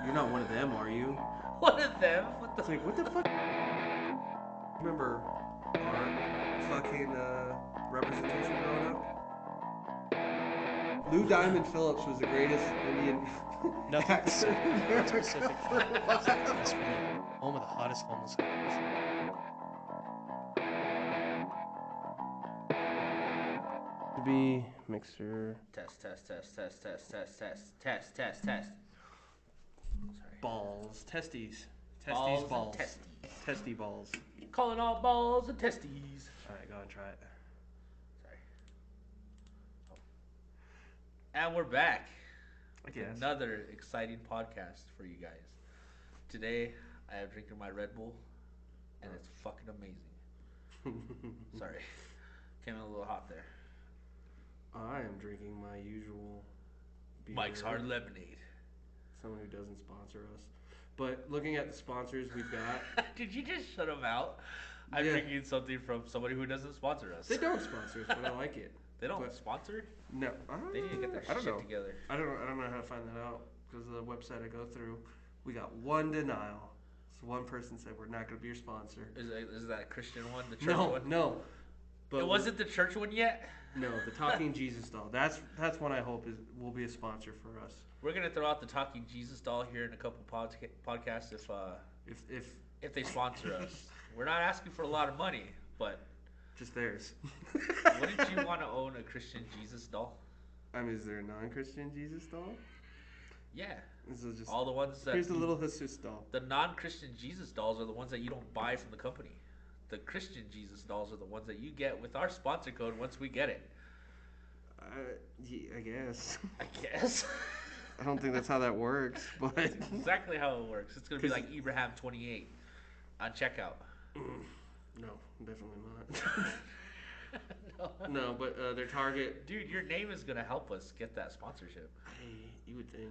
You're not one of them, are you? One of them? What the? It's like, what the fuck? Remember our fucking representation growing up? Lou Diamond Phillips was the greatest Indian Nothing actor. specific. That's really home of the hottest homosexuals. To be mixer Test. Sorry. balls, testes, Balls balls, and testes. testy balls. Calling all balls and testes. All right, go and try it. Sorry. Oh. And we're back. I guess. Another exciting podcast for you guys. Today, I am drinking my Red Bull, and it's fucking amazing. Sorry. Came in a little hot there. I am drinking my usual beer. Mike's Hard Lemonade. Someone who doesn't sponsor us. But looking at the sponsors we've got. Did you just shut them out? I'm Yeah. drinking something from somebody who doesn't sponsor us. They don't sponsor us, but I like it. They don't But- sponsor? No. They need to get their I don't shit know. together. I don't know how to find that out because of the website I go through. We got one denial. So one person said we're not going to be your sponsor. Is that a Christian one? The church No, one? no. But It wasn't the church one yet? No, the Talking Jesus doll. That's one I hope will be a sponsor for us. We're going to throw out the Talking Jesus doll here in a couple podcasts if they sponsor us. We're not asking for a lot of money, but just theirs. wouldn't you want to own a Christian Jesus doll? I mean, is there a non-Christian Jesus doll? Yeah. This is just All the ones that here's the little Jesus doll. the non-Christian Jesus dolls are the ones that you don't buy from the company. The Christian Jesus dolls are the ones that you get with our sponsor code once we get it. Yeah, I guess. I guess. I don't think that's how that works, but That's exactly how it works. It's going to be like Ibrahim 28 on checkout. No, definitely not. No. No, but their target. Dude, your name is going to help us get that sponsorship. Hey, you would think.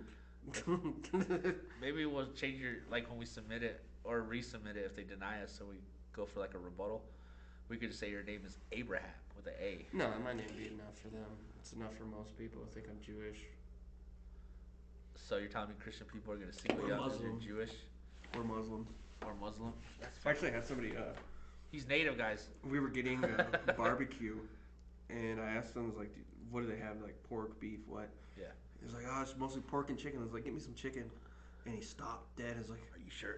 Maybe we'll change your, like when we submit it or resubmit it if they deny us, so we go for like a rebuttal. We could just say your name is Abraham with an A. No, my name would be enough for them. It's enough for most people who think I'm Jewish. So you're telling me Christian people are going to single you out because you're Muslim. Jewish Or Muslim. or Muslim? That's I actually had somebody, He's native, guys. we were getting barbecue, and I asked them, I was like, what do they have? Like pork, beef, what? Yeah. He was like, oh, it's mostly pork and chicken. I was like, give me some chicken. And he stopped dead. I was like, Are you sure?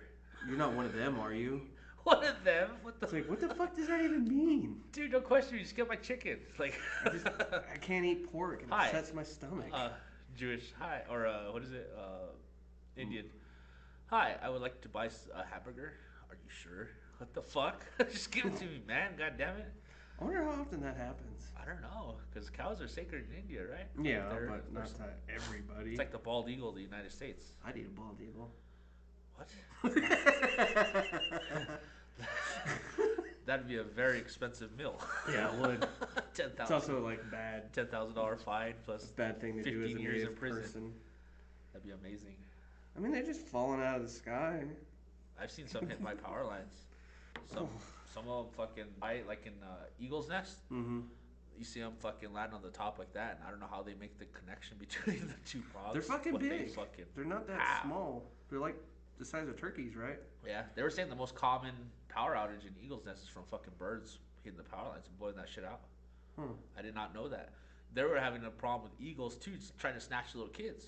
you're not one of them, are you? One of them? What the? It's like, what the fuck does that even mean? Dude, no question. You just get my chicken. Like, I can't eat pork. It Hi. upsets my stomach. Jewish. Hi. Or, what is it? Indian. Hi, I would like to buy a hamburger. Are you sure? What the fuck? Just give it to me, man. God damn it. I wonder how often that happens. I don't know. Because cows are sacred in India, right? Yeah, They're- but not to everybody. It's like the bald eagle of the United States. I'd eat a bald eagle. What? That'd be a very expensive meal. Yeah, it would. 10,000. It's also like bad. $10,000 fine plus Bad thing to do as a 15 years in native prison. person. That'd be amazing. I mean, they're just falling out of the sky. I've seen some hit by power lines. Some of them fucking like in Eagle's Nest. Mm-hmm. You see them fucking land on the top like that, and I don't know how they make the connection between the two props. They're fucking but big. They're not that small. They're like the size of turkeys, right? Yeah, they were saying the most common power outage in Eagle's Nest is from fucking birds hitting the power lines and blowing that shit out. I did not know that. They were having a problem with eagles too, just trying to snatch little kids.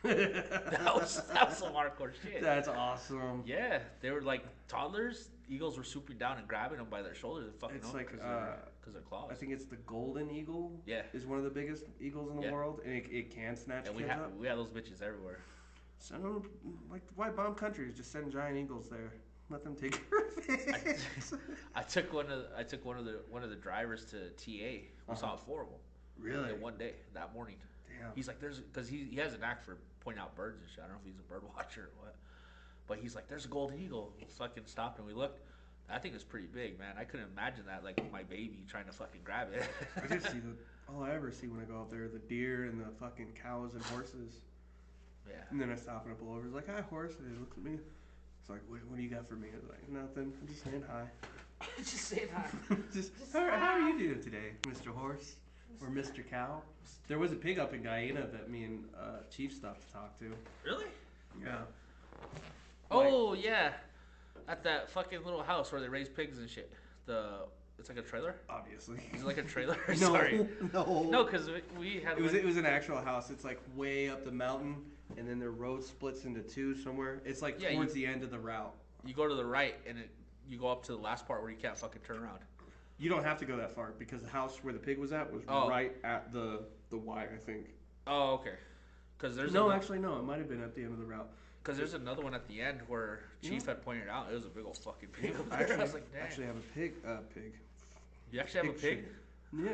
that was some hardcore shit. That's awesome. Yeah, they were like toddlers. Eagles were swooping down and grabbing them by their shoulders and fucking It's them like, because their claws. I think it's the golden eagle. Yeah. Is one of the biggest eagles in the Yeah. world, and it can snatch and kids up. we have those bitches everywhere. Send them, like, why bomb countries? Just send giant eagles there. Let them take care of it. I took one of the drivers to TA. We saw 4 of them. Really? In one day that morning. Damn. He's like, because he has an knack for pointing out birds and shit. I don't know if he's a bird watcher or what, but he's like, there's a golden eagle. We fucking stopped and we looked. I think it's pretty big, man. I couldn't imagine that, like my baby trying to fucking grab it. I just see all I ever see when I go out there, the deer and the fucking cows and horses. Yeah. And then I stop and I pull over. He's like, hi, horse. And he looks at me. It's like, what do you got for me? I was like, nothing. I'm just saying hi. Just say that. How are you doing today, Mr. Horse? Or Mr. Cow? There was a pig up in Guyana that me and Chief stopped to talk to. Really? Yeah. Oh yeah, at that fucking little house where they raise pigs and shit. It's like a trailer. Obviously. Is it like a trailer? No, Sorry. no. No, because we had. It was an actual house. It's like way up the mountain, and then the road splits into two somewhere. It's like towards the end of the route. You go to the right, and you go up to the last part where you can't fucking turn around. You don't have to go that far because the house where the pig was at was right at the Y, I think. Oh, okay. Because there's actually no. It might have been at the end of the route. Because there's another one at the end where Chief had pointed out it was a big old fucking pig. I was like, damn. actually have a pig. You actually have a pig? Yeah, I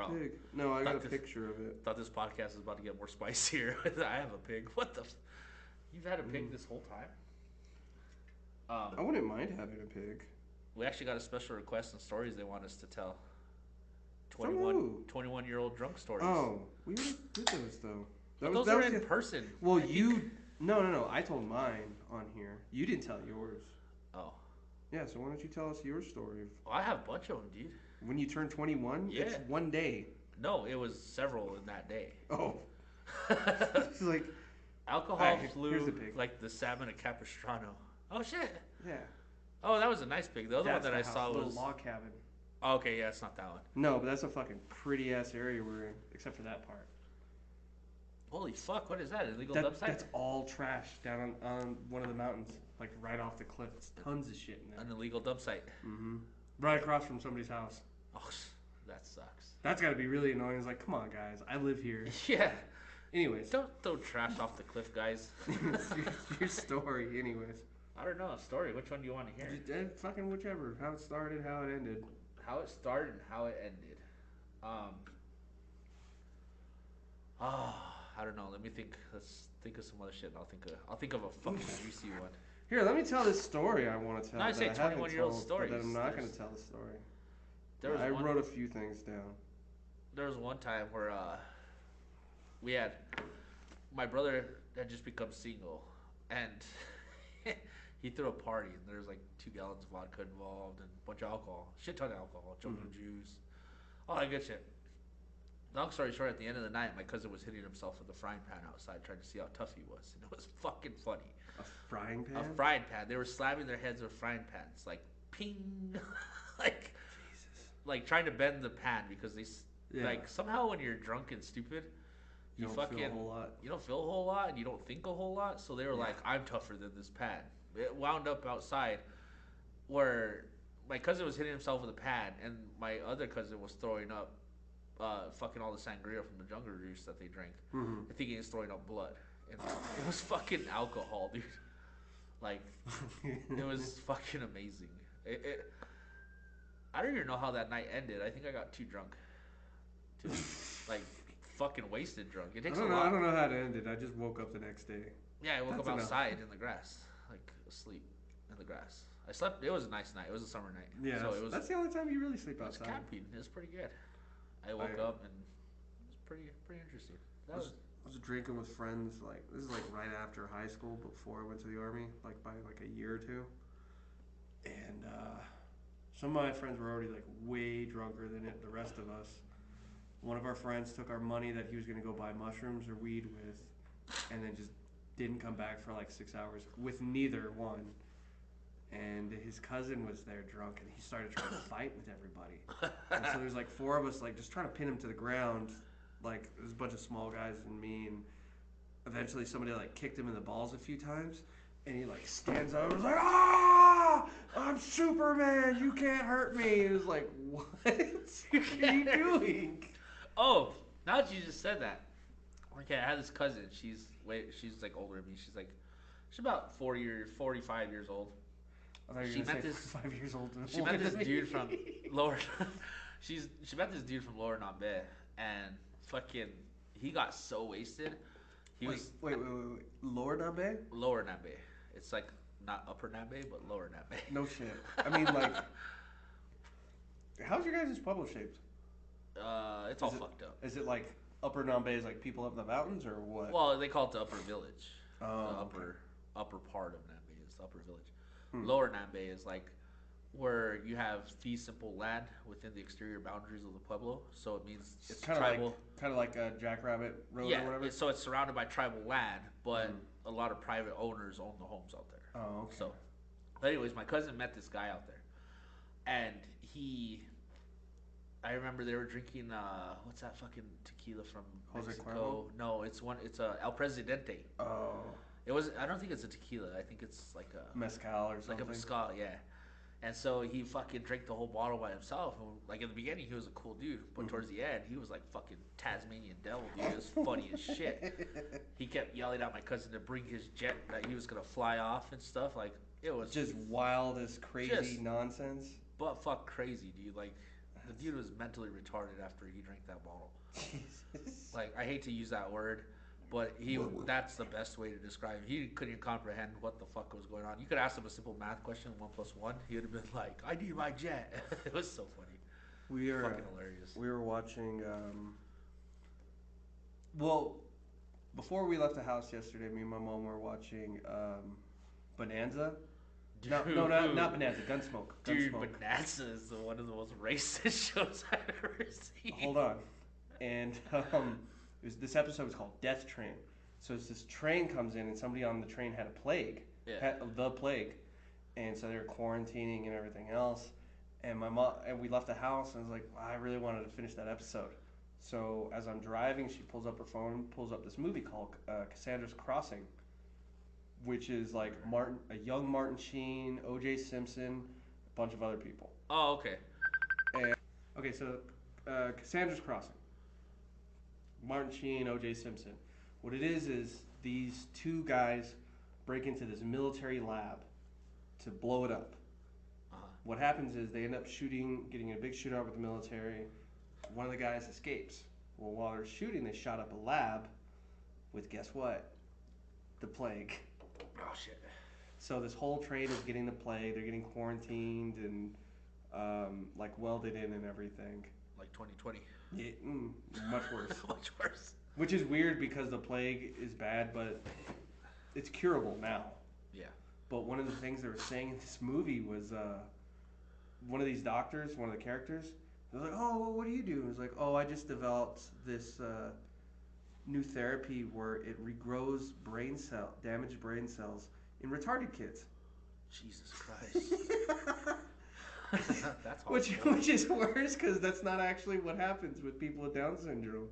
have a pig. No, I got a picture of it. Thought this podcast was about to get more spicier. I have a pig. What the? You've had a pig this whole time? I wouldn't mind having a pig. We actually got a special request and stories they want us to tell. 21-year-old drunk stories. Oh, we already did those though. Those are in person. Well, No. I told mine on here. You didn't tell yours. Oh. Yeah, so why don't you tell us your story? Oh, I have a bunch of them, dude. When you turn 21? Yeah. It's one day. No, it was several in that day. Oh. It's like... Alcohol flew like the salmon at Capistrano. Oh, shit. Yeah. Oh, that was a nice pig. The other one that I saw was... log cabin. Oh, okay, yeah, it's not that one. No, but that's a fucking pretty-ass area we're in, except for that part. Holy fuck, what is that? Illegal dump site? That's all trash down on one of the mountains, like right off the cliff. It's tons of shit in there. An illegal dump site. Mm-hmm. Right across from somebody's house. Oh, that sucks. That's got to be really annoying. It's like, come on, guys, I live here. Yeah. Anyways. Don't throw trash off the cliff, guys. your story, anyways. I don't know, a story. Which one do you want to hear? Fucking whichever. How it started, how it ended. How it started and how it ended. I don't know. Let me think. Let's think of some other shit. I'll think of a fucking juicy one. Here, let me tell this story I want to tell. No, I say 21-year-old stories. But I'm not going to tell the story. I wrote a few things down. There was one time where my brother had just become single, and he threw a party, and there was like 2 gallons of vodka involved, and a bunch of alcohol, shit ton of alcohol, jungle juice, all that good shit. Long story short, at the end of the night, my cousin was hitting himself with a frying pan outside, trying to see how tough he was, and it was fucking funny. A frying pan? A frying pan. They were slamming their heads with frying pans, like ping, like Jesus. Like trying to bend the pan because like somehow when you're drunk and stupid, you don't feel a whole lot. You don't feel a whole lot, and you don't think a whole lot. So they were like, "I'm tougher than this pan." It wound up outside, where my cousin was hitting himself with a pan, and my other cousin was throwing up, fucking all the sangria from the jungle juice that they drank. I think he was throwing up blood. And it was fucking alcohol, dude. Like, it was fucking amazing. I don't even know how that night ended. I think I got too drunk. Like, fucking wasted drunk. It takes a lot. I don't know how it ended. I just woke up the next day. Yeah, I woke up outside in the grass. Like, asleep in the grass. I slept. It was a nice night. It was a summer night. Yeah, so that's the only time you really sleep outside. It was camping. It was pretty good. I woke up and it was pretty interesting. I was drinking with friends, like, this is like right after high school, before I went to the army, like by like a year or two. And some of my friends were already like way drunker than the rest of us. One of our friends took our money that he was going to go buy mushrooms or weed with, and then just didn't come back for like 6 hours with neither one. And his cousin was there drunk, and he started trying to fight with everybody. And so there's like 4 of us, like, just trying to pin him to the ground. Like, there's a bunch of small guys and me, and eventually somebody like kicked him in the balls a few times, and he like stands up and was like, "Ah, I'm Superman, you can't hurt me." It was like, what are you doing? Oh, now that you just said that. Okay, I had this cousin. She's like older than me. She's about 45 years old. I thought you were gonna say 5 years old. She met this dude from lower. She met this dude from Lower Nambe, and fucking, he got so wasted. Wait. Lower Nambe? Lower Nambe. It's like not Upper Nambe, but Lower Nambe. No shit. I mean, like, how's your guys' Pueblo shaped? It's all fucked up. Is it like Upper Nambe is like people up in the mountains, or what? Well, they call it the Upper Village. Oh, the upper part of Nambe is the Upper Village. Lower Nambe is like where you have fee simple land within the exterior boundaries of the Pueblo, so it means it's kind tribal. Kind of like a Jackrabbit Road or whatever. So it's surrounded by tribal land, but a lot of private owners own the homes out there. Oh, okay. So, anyways, my cousin met this guy out there, and I remember they were drinking what's that fucking tequila from Jose Mexico? Cuervo? No, it's a El Presidente. Oh, It was. I don't think it's a tequila. I think it's like a mezcal or something. like a mezcal, yeah. And so he fucking drank the whole bottle by himself. And like in the beginning, he was a cool dude, but towards the end, he was like fucking Tasmanian devil, dude. It was funny as shit. He kept yelling at my cousin to bring his jet that he was gonna fly off and stuff. Like it was Just wildest, crazy Just- nonsense. butt fuck crazy, dude. Like the dude was mentally retarded after he drank that bottle. Jesus. Like I hate to use that word, but that's the best way to describe him. He couldn't comprehend what the fuck was going on. You could ask him a simple math question, 1 + 1. He would have been like, I need my jet. It was so funny. We are Fucking hilarious. We were watching. Well, before we left the house yesterday, me and my mom were watching Bonanza. No, not Bonanza. Gunsmoke. Dude, Gunsmoke. Bonanza is one of the most racist shows I've ever seen. Hold on. And this episode was called Death Train. So it's this train comes in, and somebody on the train had a plague. Yeah. Had the plague. And so they were quarantining and everything else. And my mom and we left the house, and I was like, I really wanted to finish that episode. So as I'm driving, she pulls up her phone, pulls up this movie called Cassandra's Crossing, which is like a young Martin Sheen, O.J. Simpson, a bunch of other people. Oh, okay. Okay, so Cassandra's Crossing. Martin Sheen, O.J. Simpson. What it is these two guys break into this military lab to blow it up. Uh-huh. What happens is they end up getting a big shootout with the military. One of the guys escapes. Well, while they're shooting, they shot up a lab with, guess what? The plague. Oh, shit. So this whole train is getting the plague. They're getting quarantined and like welded in and everything. Like 2020. Yeah, much worse. Much worse. Which is weird because the plague is bad, but it's curable now. Yeah. But one of the things they were saying in this movie was one of these doctors, one of the characters, they're like, oh, well, what do you do? And it's like, oh, I just developed this new therapy where it regrows damaged brain cells in retarded kids. Jesus Christ. That's Which horrible. is worse because that's not actually what happens with people with Down syndrome.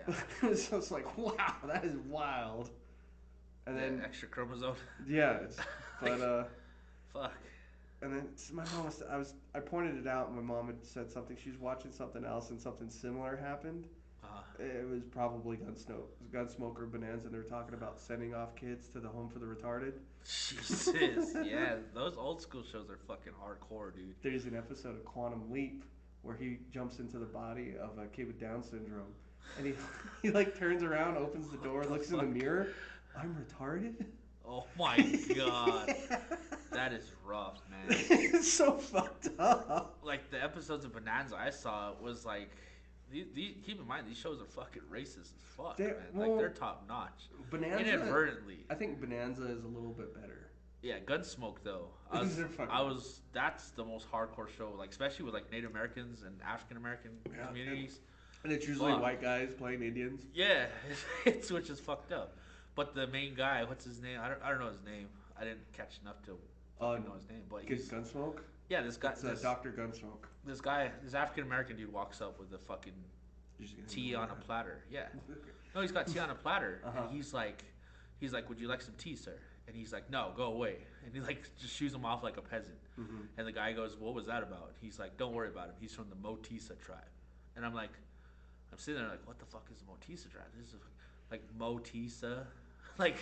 Yeah. So it's like, wow, that is wild. And then, extra chromosome. yeah, but Fuck. and then my mom I pointed it out, and my mom had said something. She was watching something else, and something similar happened. It was probably Gunsmoker Bonanza, and they were talking about sending off kids to the home for the retarded. Jesus. Yeah, those old school shows are fucking hardcore, dude. There's an episode of Quantum Leap where he jumps into the body of a kid with Down syndrome, and he like turns around, opens the door, looks in the mirror. I'm retarded? Oh my god. That is rough, man. It's so fucked up. Like the episodes of Bonanza I saw was like, keep in mind these shows are fucking racist as fuck, man. Like they're top notch. Bonanza, Inadvertently. I think Bonanza is a little bit better. Yeah, Gunsmoke though. That's the most hardcore show, like especially with like Native Americans and African American communities. And it's usually white guys playing Indians. Yeah, it's which is fucked up. But the main guy, what's his name? I don't know his name. I didn't catch enough to know his name. But he's Gunsmoke. Yeah, this guy. It's Dr. Gunsmoke. This African American dude walks up with a fucking tea on a platter. Yeah. No, he's got tea on a platter, and he's like, would you like some tea, sir? And he's like, no, go away. And he like just shoos him off like a peasant. Mm-hmm. And the guy goes, what was that about? He's like, don't worry about him. He's from the Motisa tribe. And I'm sitting there like, what the fuck is the Motisa tribe? This is like Motisa. Like,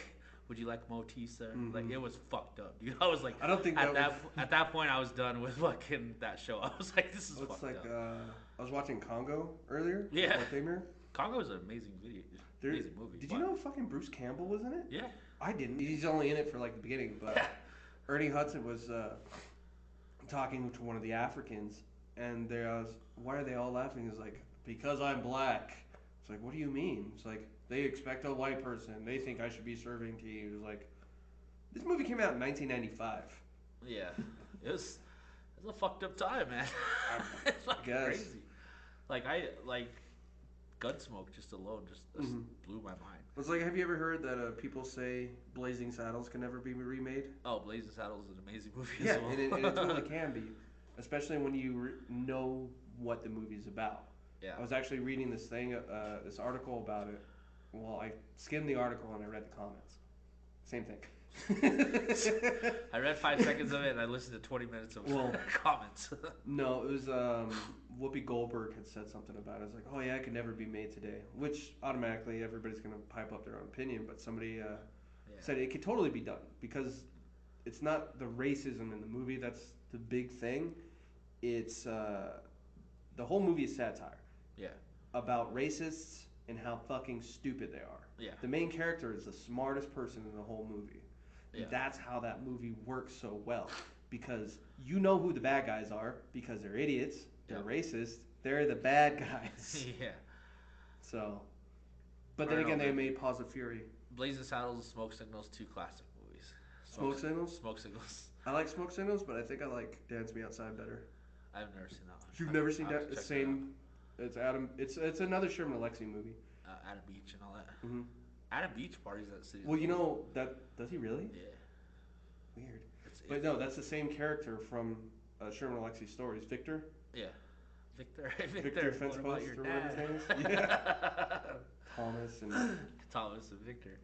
would you like Motisa? Mm-hmm. Like, it was fucked up, dude. I was like, I don't think at that point I was done with fucking that show. I was like, this is fucked up. I was watching Congo earlier. Yeah. Famer. Congo is an amazing amazing movie. Did you know fucking Bruce Campbell was in it? Yeah. I didn't. He's only in it for like the beginning, but Ernie Hudson was talking to one of the Africans, and why are they all laughing? He's like, because I'm black. It's like, what do you mean? It's like, they expect a white person. They think I should be serving tea. It was like, this movie came out in 1995. Yeah. It was a fucked up time, man. It's fucking crazy. Like, Gunsmoke just alone just blew my mind. It's like, have you ever heard that people say Blazing Saddles can never be remade? Oh, Blazing Saddles is an amazing movie Yeah, as well. and it totally can be, especially when you know what the movie's about. Yeah. I was actually reading this thing, this article about it. Well, I skimmed the article and I read the comments. Same thing. I read 5 seconds of it and I listened to 20 minutes of comments. No, it was Whoopi Goldberg had said something about it. It's like, oh yeah, it could never be made today, which automatically everybody's gonna pipe up their own opinion. But somebody said it could totally be done because it's not the racism in the movie that's the big thing. It's the whole movie is satire. Yeah. About racists and how fucking stupid they are. Yeah. The main character is the smartest person in the whole movie. Yeah. That's how that movie works so well. Because you know who the bad guys are because they're idiots, they're racist, they're the bad guys. Yeah. So, but then again, they made Paws of Fury. Blazing Saddles and Smoke Signals, 2 classic movies. Smoke Signals? Smoke Signals. I like Smoke Signals, but I think I like Dance Me Outside better. I've never seen that one. You've never seen that? The same. It's Adam. It's another Sherman Alexie movie. Adam Beach and all that. Mm-hmm. Adam Beach parties at City. Well, you know that does he really? Yeah. Weird. But no, that's the same character from Sherman Alexie's stories. Victor. Yeah. Victor Fence Post or whatever his name is. Yeah. Thomas and Victor.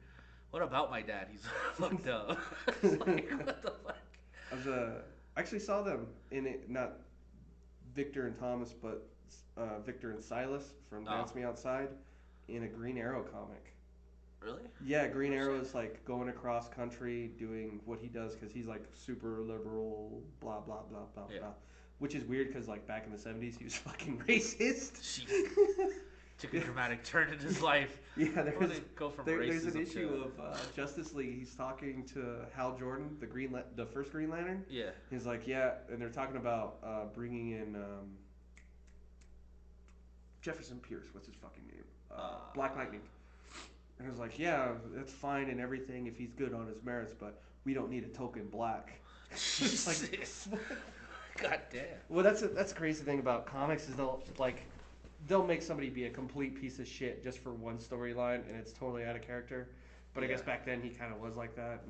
What about my dad? He's fucked up. Like, what the fuck? I actually saw them in it, not Victor and Thomas, but Victor and Silas from Dance Me Outside in a Green Arrow comic. Really? Yeah, Green Arrow is like going across country doing what he does because he's like super liberal, blah, blah, blah, blah, blah. Which is weird because like back in the 70s he was fucking racist. Took a dramatic turn in his life. Yeah, there's an issue of Justice League. He's talking to Hal Jordan, the first Green Lantern. Yeah. He's like, yeah, and they're talking about bringing in Jefferson Pierce. What's his fucking name? Black Lightning. And I was like, yeah, that's fine and everything if he's good on his merits, but we don't need a token black. Jesus. Like, God damn. Well, that's the crazy thing about comics is they'll make somebody be a complete piece of shit just for one storyline, and it's totally out of character. But I guess back then he kind of was like that.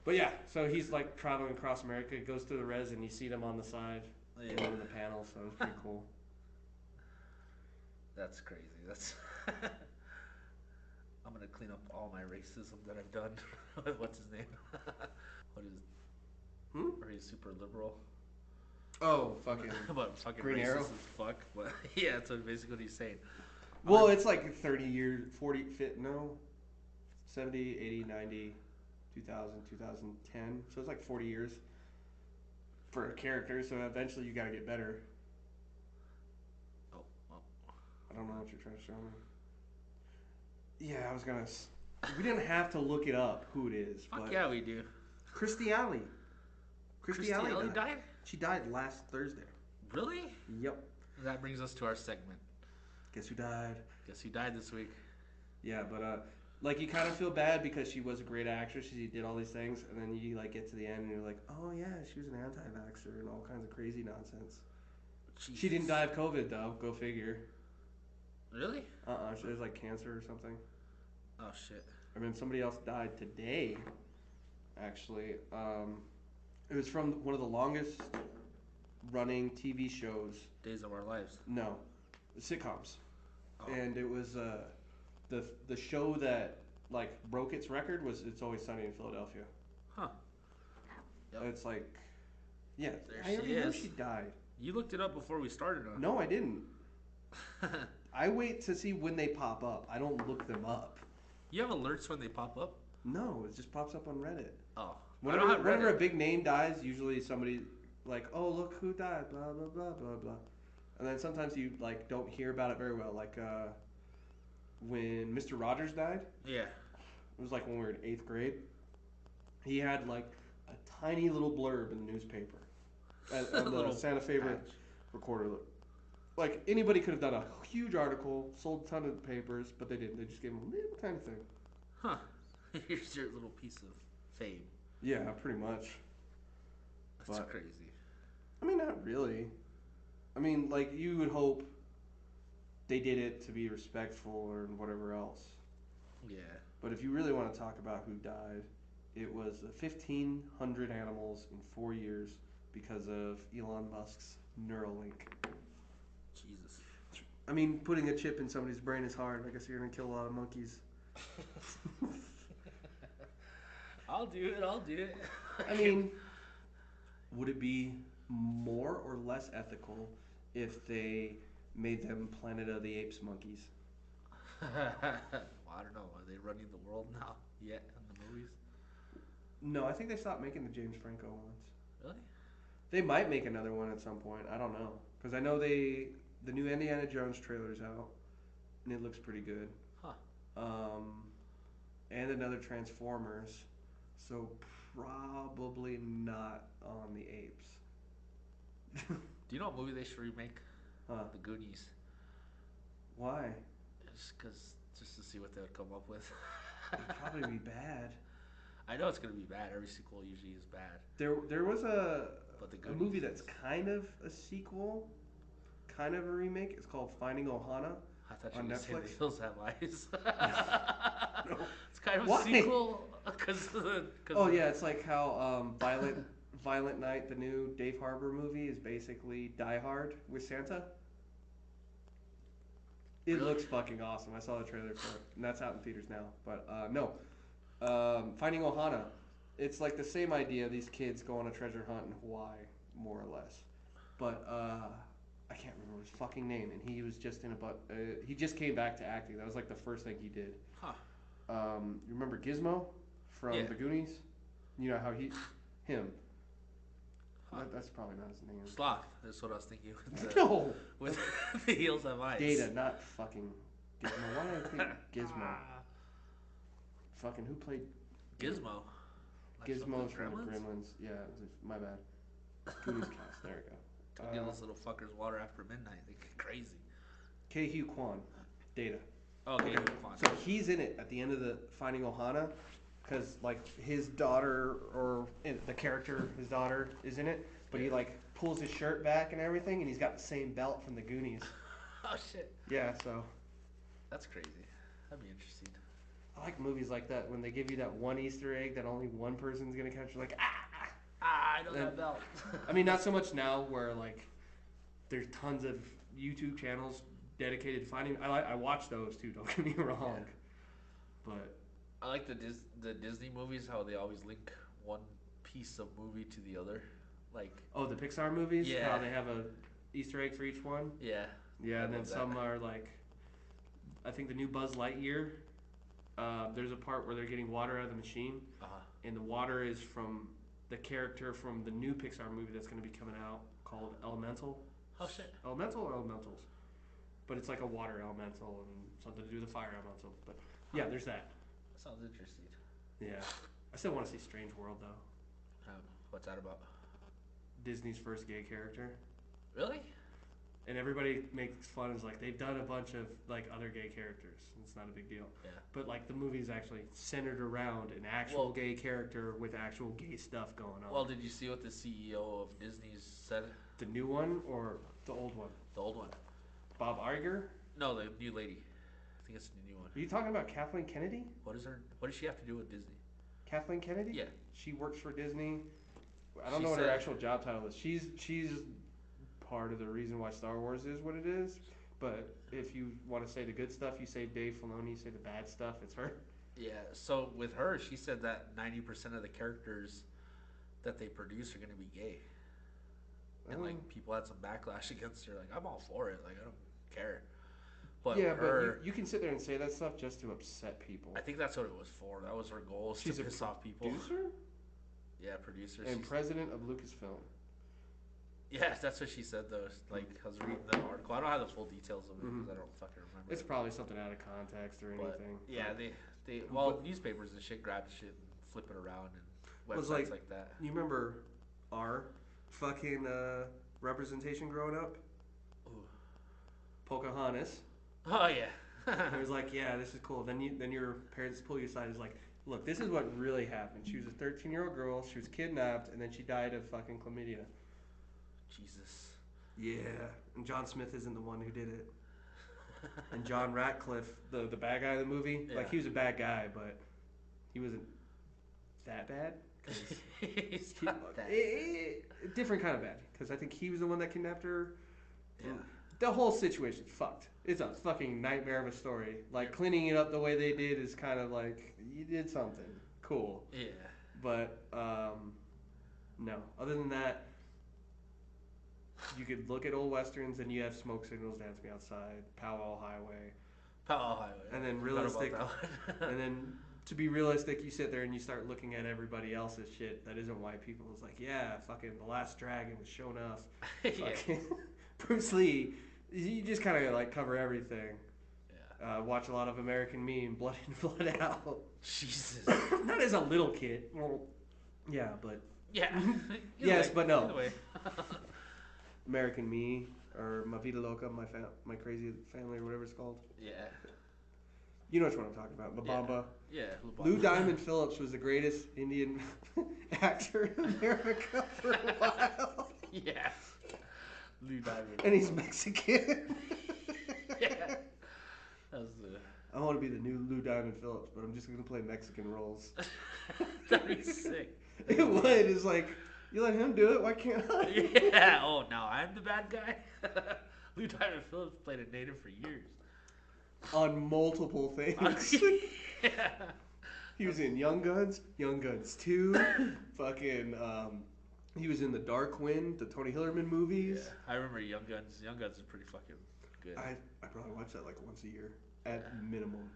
But yeah, so he's like traveling across America, goes to the res, and you see them on the side, in the panel. So it was pretty cool. That's crazy. That's. I'm gonna clean up all my racism that I've done. What's his name? What is? Or he's super liberal. Oh, fucking. But fucking Green racist Arrow. as fuck. But yeah, that's basically what he's saying. Well, it's like 30 years, 40, 70, 80, 90, 2000, 2010. So it's like 40 years for a character. So eventually you gotta get better. Oh, well. I don't know what you're trying to show me. Yeah, I was gonna. We didn't have to look it up who it is. Fuck but yeah, we do. Christy Alley. Christy Alley died? She died last Thursday. Really? Yep. That brings us to our segment. Guess who died? Guess who died this week? Yeah, but like you kind of feel bad because she was a great actress. She did all these things, and then you like get to the end and you're like, oh yeah, she was an anti-vaxxer and all kinds of crazy nonsense. Jesus. She didn't die of COVID though. Go figure. Really? She was like cancer or something. Oh shit. And then somebody else died today. Actually, it was from one of the longest running TV shows. Days of Our Lives. No, sitcoms. Oh. And it was the show that like broke its record was It's Always Sunny in Philadelphia. Huh. Yep. It's like, yeah, there I already know she died. You looked it up before we started, huh? No, I didn't. I wait to see when they pop up. I don't look them up. You have alerts when they pop up? No, it just pops up on Reddit. Oh. Whenever a big name dies, usually somebody like, oh look who died, blah blah blah blah blah, and then sometimes you like don't hear about it very well. Like when Mr. Rogers died. Yeah. It was like when we were in 8th grade. He had like a tiny little blurb in the newspaper on the Santa Fe Recorder. Like anybody could have done a huge article, sold a ton of papers, but they didn't. They just gave him a little tiny thing. Huh. Here's your little piece of fame. Yeah, pretty much. That's crazy. I mean, not really. I mean, like, you would hope they did it to be respectful or whatever else. Yeah. But if you really want to talk about who died, it was 1,500 animals in 4 years because of Elon Musk's Neuralink. Jesus. I mean, putting a chip in somebody's brain is hard. I guess you're gonna kill a lot of monkeys. I'll do it. I'll do it. I mean, would it be more or less ethical if they made them Planet of the Apes monkeys? Well, I don't know. Are they running the world now yet in the movies? No, I think they stopped making the James Franco ones. Really? They might make another one at some point. I don't know, because I know the new Indiana Jones trailer's out, and it looks pretty good. Huh. And another Transformers, so probably not on the apes. Do you know what movie they should remake? Huh? The Goonies. Why? Just to see what they would come up with. It'd probably be bad. I know it's gonna be bad. Every sequel usually is bad. There was But the a Goonies movie that's is- kind of a sequel, kind of a remake. It's called Finding Ohana. I thought you on were gonna say Netflix? The Hills Have Eyes. No. It's kind of Why? a sequel because Oh yeah, it's like how Violent Night, the new Dave Harbour movie, is basically Die Hard with Santa. It Really? looks fucking awesome. I saw the trailer for it, and that's out in theaters now. But no, Finding Ohana, it's like the same idea. These kids go on a treasure hunt in Hawaii, more or less. But I can't remember his fucking name, and he was just in he just came back to acting. That was like the first thing he did. Huh. You remember Gizmo from Yeah. the Goonies? You know how him. Huh. That's probably not his name. Sloth. That's what I was thinking. With No, with The Hills Have Eyes. Data, not fucking Gizmo. Why did I think Gizmo? Fucking who played Gizmo. Like Gizmo's something from the Gremlins? Gremlins? Yeah, my bad. Goonies cast. There we Don't go. give those little fuckers water after midnight. They get crazy. K-Hugh Kwan, Data. Oh, okay. So he's in it at the end of the Finding Ohana, because like his daughter the character, his daughter is in it, but he like pulls his shirt back and everything, and he's got the same belt from the Goonies. Oh shit. Yeah, so That's crazy. That'd be interesting. I like movies like that when they give you that one Easter egg that only one person's gonna catch. You're like, ah. I know And- that belt. I mean, not so much now where like there's tons of YouTube channels dedicated to finding. I watch those too. Don't get me wrong, Yeah. but I like the Disney movies. How they always link one piece of movie to the other. Like the Pixar movies, Yeah. how they have a Easter egg for each one. yeah. Yeah, I and then love that. some are like, I think the new Buzz Lightyear. There's a part where they're getting water out of the machine, and the water is from the character from the new Pixar movie that's going to be coming out called Elemental. Oh shit. Elemental or Elementals? But it's like a water elemental and something to do with a fire elemental. But yeah, there's that. That sounds interesting. Yeah. I still want to see Strange World though. What's that about? Disney's first gay character. Really? And everybody makes fun is like they've done a bunch of like other gay characters. It's not a big deal. Yeah. But like the movie's actually centered around an actual Well- gay character with actual gay stuff going on. Well, did you see what the CEO of Disney said? The new one or the old one? The old one. Bob Iger? No, the new lady. I think it's the new one. Are you talking about Kathleen Kennedy? What does she have to do with Disney? Kathleen Kennedy? Yeah. She works for Disney. I don't She know what her said- actual job title is. She's part of the reason why Star Wars is what it is. But if you want to say the good stuff, you say Dave Filoni. You say the bad stuff, it's her. Yeah. So with her, she said that 90% of the characters that they produce are going to be gay. And like people had some backlash against her. Like I'm all for it. Like I don't care. But yeah, her, but you can sit there and say that stuff just to upset people. I think that's what it was for. That was her goal, was She's to a piss off people. Producer Yeah, producer. and She's- president of Lucasfilm. Yeah, that's what she said though. Like I was reading the article. I don't have the full details of it because Mhm. I don't fucking remember. It's it. probably something out of context or But, anything. yeah, newspapers and shit grab shit and flip it around and Was websites like- like that. You remember our fucking representation growing up? Ooh. Pocahontas. Oh yeah. It was like, yeah, this is cool. Then your parents pull you aside. It's like, look, this is what really happened. She was a 13-year-old girl. She was kidnapped, and then she died of fucking chlamydia. Jesus. Yeah, and John Smith isn't the one who did it. And John Ratcliffe, the bad guy in the movie, Yeah. like he was a bad guy, but he wasn't that bad. He's not that. Different kind of bad. Because I think he was the one that kidnapped her. Yeah. The whole situation's fucked. It's a fucking nightmare of a story. Like, cleaning it up the way they did is kind of like, you did something. Cool. Yeah. But, no. Other than that, you could look at old westerns and you have Smoke Signals, Dance Me Outside, Powell Highway. Powell Highway. And then Forgot about realistic. that one. And then, to be realistic, you sit there and you start looking at everybody else's shit that isn't white people. It's like, yeah, fucking The Last Dragon was shown off. Yeah. Fucking Bruce Lee. You just kind of like cover everything. Yeah. Watch a lot of American Me and Blood In, Blood Out. Jesus. Not as a little kid. Well, yeah, but Yeah. yes, way. but no. Either way. American Me or Ma Vida Loca, my crazy family or whatever it's called. Yeah. You know which one I'm talking about. La Bamba. Yeah. Lou Diamond Phillips was the greatest Indian actor in America for a while. Yeah. Lou Diamond. And he's Mexican. Yeah. That was the. I want to be the new Lou Diamond Phillips, but I'm just going to play Mexican roles. That'd be sick. It would. It's like, you let him do it, why can't I? Yeah. Oh, now I'm the bad guy. Lou Diamond Phillips played a native for years. On multiple things. Yeah. He was in Young Guns 2, fucking, he was in The Dark Wind, the Tony Hillerman movies. Yeah. I remember Young Guns. Young Guns is pretty fucking good. I probably watch that like once a year, at minimum.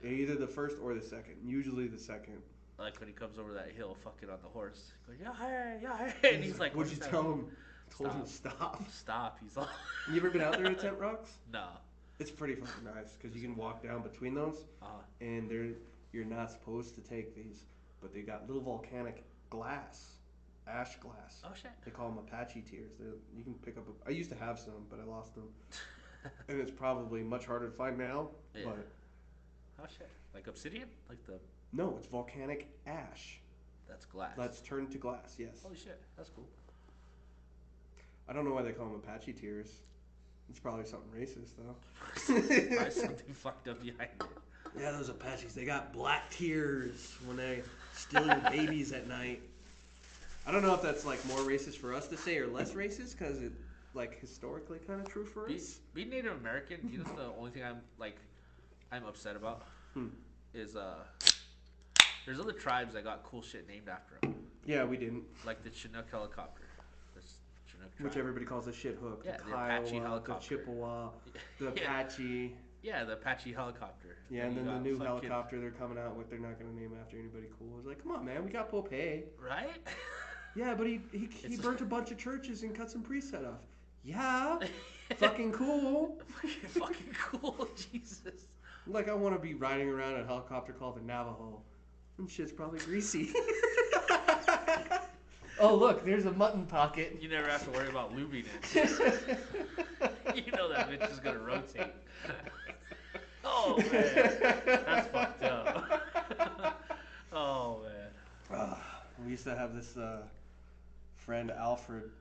Yeah. Either the first or the second, usually the second. Like when he comes over that hill fucking on the horse. Going, yeah, hey. And he's like, what'd you tell him? Told him stop. stop. Stop. He's like, You ever been out there at Tent Rocks? No. It's pretty fucking nice because you can walk down between those, and you're not supposed to take these, but they got little volcanic glass, ash glass. Oh shit. They call them Apache tears. You can pick up. I used to have some, but I lost them, and it's probably much harder to find now. Yeah. But oh shit. Like obsidian? Like the. No, it's volcanic ash. That's glass. That's turned to glass. Yes. Holy shit. That's cool. I don't know why they call them Apache tears. It's probably something racist, though. Probably something fucked up behind it. Yeah, those Apaches, they got black tears when they steal your babies at night. I don't know if that's, like, more racist for us to say or less racist, because it, like, historically kind of true for us. Being Native American, you know the only thing I'm upset about? Is, there's other tribes that got cool shit named after them. Yeah, we didn't. Like the Chinook helicopter. Which everybody calls a shit hook. Yeah, the Apache Kiowa, helicopter. the Chippewa, the Apache. Yeah, the Apache helicopter. Yeah, and then the new helicopter they're coming out with, they're not going to name after anybody cool. It's like, come on, man, we got Popeye. Right? Yeah, but he burnt a bunch of churches and cut some priests head off. Yeah, fucking cool. Fucking cool, Jesus. Like, I want to be riding around a helicopter called the Navajo. And shit's probably greasy. Oh, look, there's a mutton pocket. You never have to worry about lubing it. You know that bitch is going to rotate. Oh, man. That's fucked up. Oh, man. We used to have this friend, Alfred,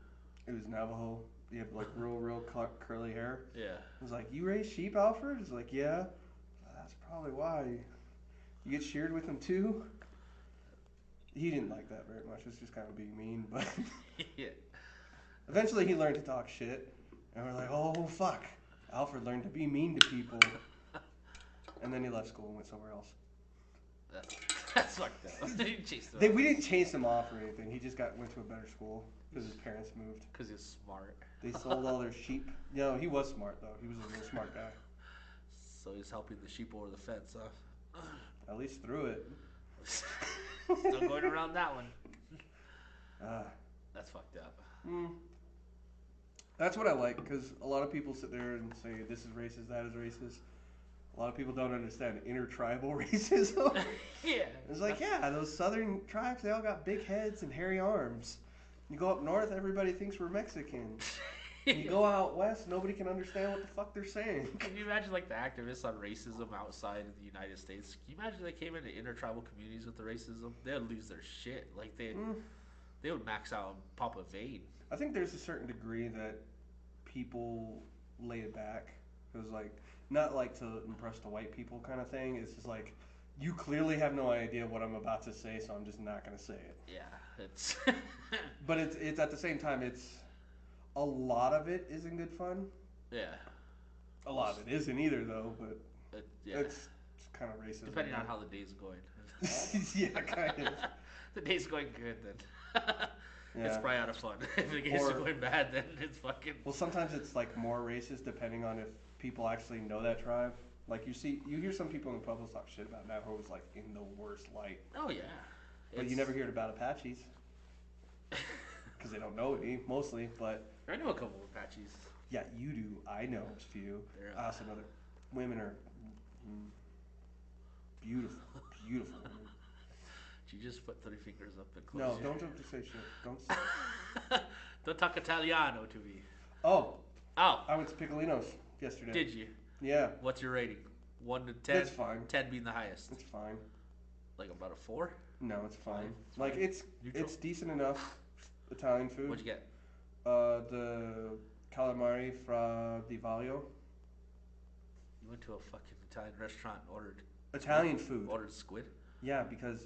who was Navajo. He had, like, real curly hair. Yeah. I was like, you raise sheep, Alfred? He's like, yeah. That's probably why. You get sheared with him, too? He didn't like that very much. It was just kind of being mean, but yeah. Eventually he learned to talk shit, and we're like, oh fuck, Alfred learned to be mean to people, and then he left school and went somewhere else. That's fucked up. We didn't chase him off or anything. He just went to a better school because his parents moved. Because he's smart. They sold all their sheep. No, he was smart though. He was a real smart guy. So he's helping the sheep over the fence, huh? At least through it. Still going around that one. That's fucked up. That's what I like, because a lot of people sit there and say this is racist, that is racist. A lot of people don't understand intertribal racism. Yeah. It's like, yeah, those southern tribes, they all got big heads and hairy arms. You go up north, everybody thinks we're Mexican. You go out west, nobody can understand what the fuck they're saying. Can you imagine like the activists on racism outside of the United States? Can you imagine they came into intertribal communities with the racism? They'd lose their shit. Like they would max out and pop a vein. I think there's a certain degree that people lay it back. Because like, not like to impress the white people kind of thing. It's just like, you clearly have no idea what I'm about to say, so I'm just not gonna say it. Yeah, it's. But it's at the same time, it's a lot of it isn't good fun. Yeah. A lot of it isn't either, though. But Yeah. it's kind of racist. Depending on how the day's going. Yeah, kind of. The day's going good, then. Yeah. It's probably out of fun. If the day's going bad, then it's fucking. Well, sometimes it's like more racist depending on if people actually know that tribe. Like you hear some people in the public talk shit about Navajos like in the worst light. Oh yeah. But you never hear about Apaches because they don't know any mostly. But I know a couple of Apaches. yeah, you do. I know a few. I also know that women are beautiful, beautiful women. Did you just put 3 fingers up and close? No, don't say shit. Don't say. Don't talk Italiano to me. Oh, Oh, I went to Piccolinos yesterday. did you? Yeah, What's your rating? 1 to 10? it's fine. 10 being the highest. It's fine. Like about a 4? No, it's fine. It's Like fine. it's Neutral? decent enough Italian food. What'd you get? The calamari fra di Vaglio. You went to a fucking Italian restaurant and ordered Italian food. Ordered squid? Yeah, because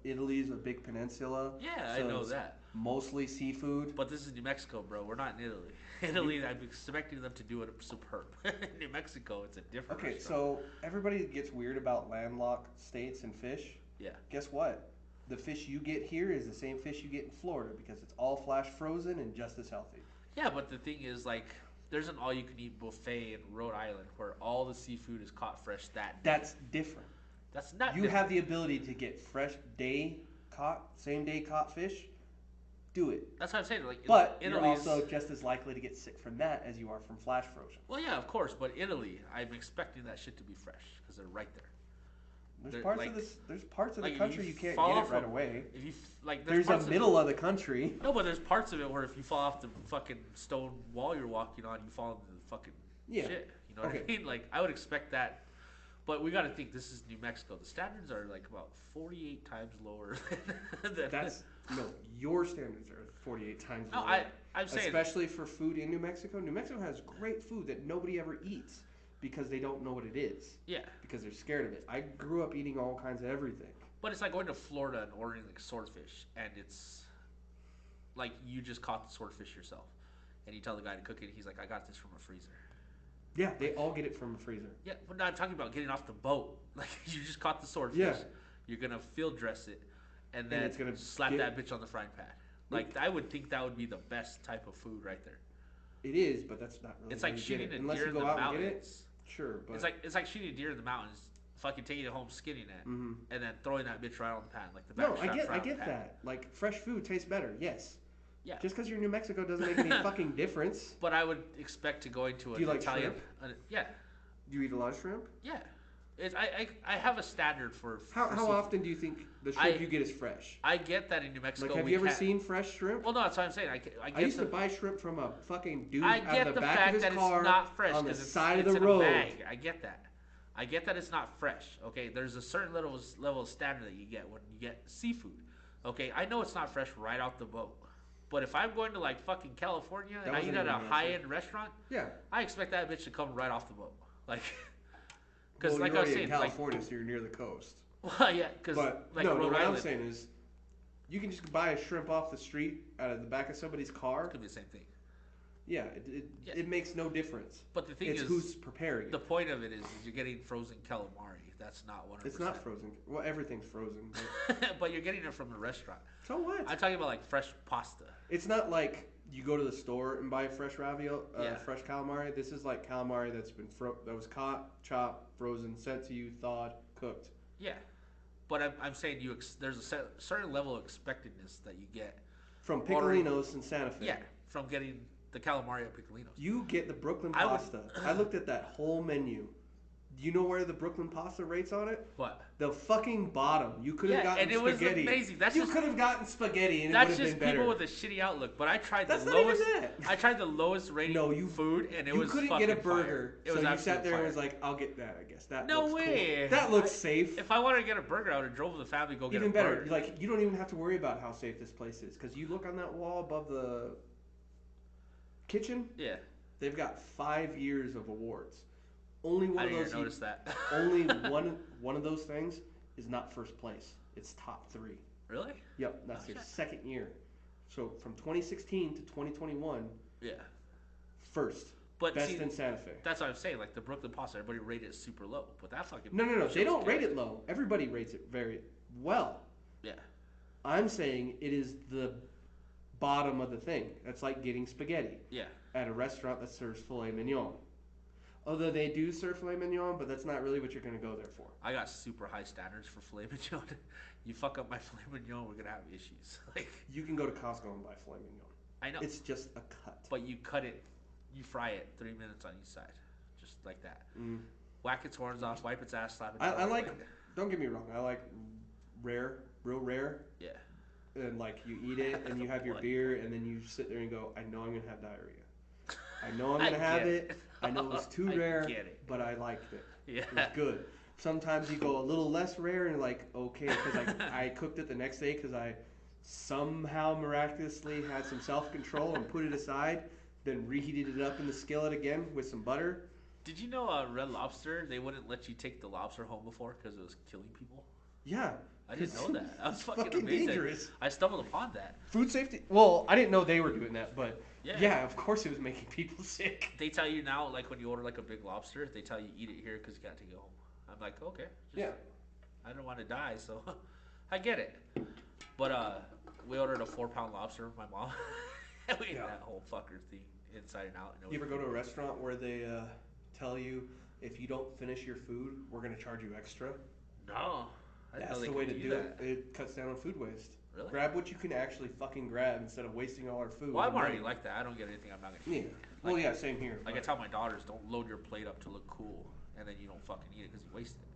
Italy's a big peninsula. Yeah, so I know it's that. Mostly seafood. But this is New Mexico, bro. We're not in Italy. Italy, I'm expecting them to do it superb. New Mexico, it's a different Okay, restaurant. so everybody gets weird about landlocked states and fish. Yeah. Guess what? The fish you get here is the same fish you get in Florida because it's all flash frozen and just as healthy. Yeah, but the thing is, like, there's an all-you-can-eat buffet in Rhode Island where all the seafood is caught fresh that day. That's different. That's not You different. have the ability to get fresh same day caught fish. Do it. That's what I'm saying. Like, But you're Italy's also just as likely to get sick from that as you are from flash frozen. Well, yeah, of course, but Italy, I'm expecting that shit to be fresh because they're right there. There's They're, parts like- of this. There's parts of the like, if country you you can't fall get it off right a- away. If you like, There's a parts of it- middle of the country. No, but there's parts of it where if you fall off the fucking stone wall you're walking on, you fall into the fucking Yeah. shit. You know what I Okay. mean? Like, I would expect that. But we got to think this is New Mexico. The standards are like about 48 times lower than That's no. Your standards are 48 times. No, lower. I'm saying. Especially for food in New Mexico. New Mexico has great food that nobody ever eats because they don't know what it is. Yeah. Because they're scared of it. I grew up eating all kinds of everything. But it's like going to Florida and ordering like swordfish, and it's like you just caught the swordfish yourself, and you tell the guy to cook it. He's like, "I got this from a freezer." Yeah, they all get it from a freezer. Yeah, but not talking about getting off the boat. Like you just caught the swordfish. Yeah. You're gonna field dress it, and then it's gonna slap get- that bitch on the frying pan. Like I would think that would be the best type of food right there. It is, but that's not really. It's how like you get shooting it. a Unless deer you in go the out and get it. mountains. Sure, but It's like shooting a deer in the mountains, fucking taking it home, skinning it, Mhm. and then throwing that bitch right on the pan, like the No, backstrap I fry on the get pan. that. Like fresh food tastes better. Yes. Yeah. Just because you're in New Mexico doesn't make any fucking difference. But I would expect to go into Do an you like Italian. Yeah, Do you eat a lot of shrimp? yeah. I have a standard for. How seafood. often do you think the shrimp I- you get is fresh? I get that in New Mexico. Like, have we you ever can't- seen fresh shrimp? Well, no, that's what I'm saying. I get I used the, to buy shrimp from a fucking dude I out get of the the back fact of his that car it's not fresh on the because side it's of the in road. a bag. I get that. I get that it's not fresh. Okay, there's a certain level of standard that you get when you get seafood. Okay, I know it's not fresh right out the boat. But if I'm going to like fucking California and I eat wasn't at a even an high end restaurant, Yeah. I expect that bitch to come right off the boat. Like, because Well, like you're I was already in saying, like, California, so you're near the coast. well, yeah, because But like no, Rhode what I'm Island, saying is, you can just buy a shrimp off the street out of the back of somebody's car. could be the same thing. Yeah, Yeah. it makes no difference. But the thing It's is, who's preparing the it. point of it is you're getting frozen calamari. That's not 100%. It's not frozen. Well, everything's frozen. But But you're getting it from the restaurant. so what? I'm talking about like fresh pasta. It's not like you go to the store and buy fresh Yeah. fresh calamari. This is like calamari that's been that was caught, chopped, frozen, sent to you, thawed, cooked. Yeah, but I'm saying there's a certain level of expectedness that you get. From Ordering- Piccolinos in Santa Fe. Yeah, from getting the calamari at Piccolinos. You get the Brooklyn I would- pasta. I looked at that whole menu. Do you know where the Brooklyn pasta rates on it? What? The fucking bottom. You could have Yeah, gotten and it was spaghetti. amazing. That's you just- could have gotten spaghetti and it That's would have just been people better. with a shitty outlook. But I tried That's the not even lowest. that. I tried the lowest rating No, you- food, and it you was couldn't fucking get a burger, fire. It so was you absolute sat there and fire. was like, "I'll get that, I guess." That No looks way. Cool. That looks I- safe. If I wanted to get a burger, I would have drove with the family to go get Even a better. burger. Like, you don't even have to worry about how safe this place is because you look on that wall above the kitchen. Yeah. They've got 5 years of awards. only one I of didn't those. even notice that. Only one of those things is not first place. It's top 3. Really? Yep, that's Oh, their shit. second year. So from 2016 to 2021, Yeah. first. But Best see, in Santa Fe. that's what I'm saying. Like the Brooklyn Pasta, everybody rated it super low, but that fucking No. They shit was don't rate good. it low. Everybody rates it very well. Yeah. I'm saying it is the bottom of the thing. That's like getting spaghetti Yeah. at a restaurant that serves filet mignon. Although they do serve filet mignon, but that's not really what you're going to go there for. I got super high standards for filet mignon. You fuck up my filet mignon, we're gonna have issues. Like You can go to Costco and buy filet mignon. I know, It's just a cut. but you cut it, you fry it 3 minutes on each side, just like that. Mm. Whack its horns off, wipe its ass, slap it. I down, like, don't get me wrong, I like rare, real rare. Yeah. And like you eat it and you have your What? beer and then you sit there and go, I know I'm going to have diarrhea. I know I'm I going to have get it. I know it's too I rare, get it. but I liked it. Yeah. It was good. Sometimes you go a little less rare and like, okay, because I cooked it the next day because I somehow miraculously had some self-control and put it aside, then reheated it up in the skillet again with some butter. Did you know Red Lobster? They wouldn't let you take the lobster home before because it was killing people. Yeah. I didn't know that. That was fucking, fucking amazing. dangerous. I stumbled upon that. Food safety. Well, I didn't know they were doing that, but Yeah. yeah, of course it was making people sick. They tell you now, like when you order like a big lobster, they tell you eat it here because you gotta take it home. I'm like, okay. Yeah. I don't want to die, so I get it. But we ordered a 4-pound lobster with my mom. And we ate Yeah. that whole fucker thing inside and out. And You ever go to a restaurant where they tell you if you don't finish your food, we're going to charge you extra? No. I didn't That's know they the way to could do that. it. It cuts down on food waste. Really? Grab what you can actually fucking grab instead of wasting all our food. Well, I'm and already money. like that. I don't get anything I'm not going to Yeah. eat. Well, Like- yeah, same here. Like I but- tell my daughters, don't load your plate up to look cool, and then you don't fucking eat it because you waste it.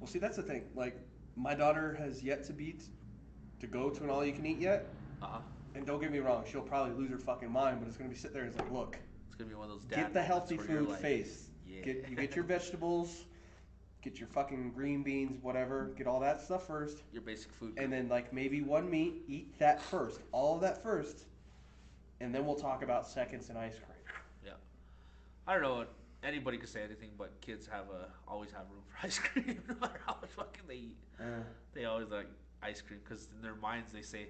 Well, see, that's the thing. Like, my daughter has yet to go to an all-you-can-eat yet. Uh-huh. And don't get me wrong, she'll probably lose her fucking mind, but it's going to be sitting there and it's like, look, It's going to be one of those dad get the moments healthy where you're food like, face. Yeah. You get your vegetables, get your fucking green beans, whatever. Get all that stuff first. Your basic food. And then, like, maybe one meat, eat that first. All of that first. And then we'll talk about seconds and ice cream. Yeah. I don't know. Anybody could say anything, but kids always have room for ice cream, no matter how much fucking they eat. They always like ice cream because in their minds they say,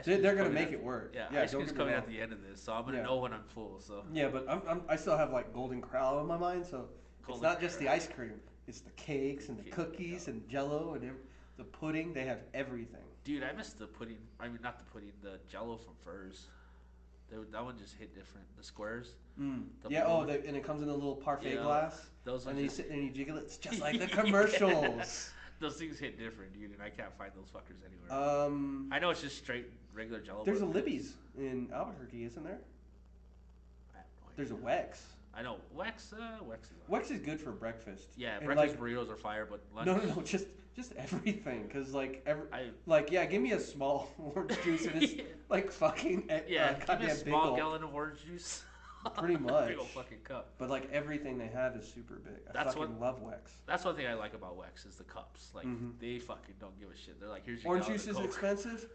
They're going to make it work. Yeah, Yeah, ice don't cream's get me coming wrong. at the end of this, so I'm gonna Yeah. know when I'm full. So Yeah, but I still have, like, Golden Corral in my mind, so it's Golden not just the Corral. ice cream. It's the cakes and the Yeah. cookies and Jell-O and the pudding. They have everything. dude, I miss the pudding. I mean, not the pudding, the Jell-O from Furs. That one just hit different. The squares. The Yeah, blue- and it comes in a little parfait Yeah, glass. those And ones then you just- sit there and you jiggle it. It's just like the commercials. Those things hit different, dude, and I can't find those fuckers anywhere. I know it's just straight regular Jell-O. There's a but Libby's in Albuquerque, isn't there? I have no idea. There's a Wex. I know Wex is Wex is good for breakfast. yeah, And, breakfast like, burritos are fire, but lunch. No, just everything. Cause like I yeah, give me a small orange juice and it's like fucking yeah, give me goddamn a big small ol'. gallon of orange juice. Pretty much. Big old fucking cup. But like everything they have is super big. I That's fucking love Wex. That's one thing I like about Wex is the cups. Like Mhm. they fucking don't give a shit. They're like, here's your Orange gallon juice of is Coke. expensive.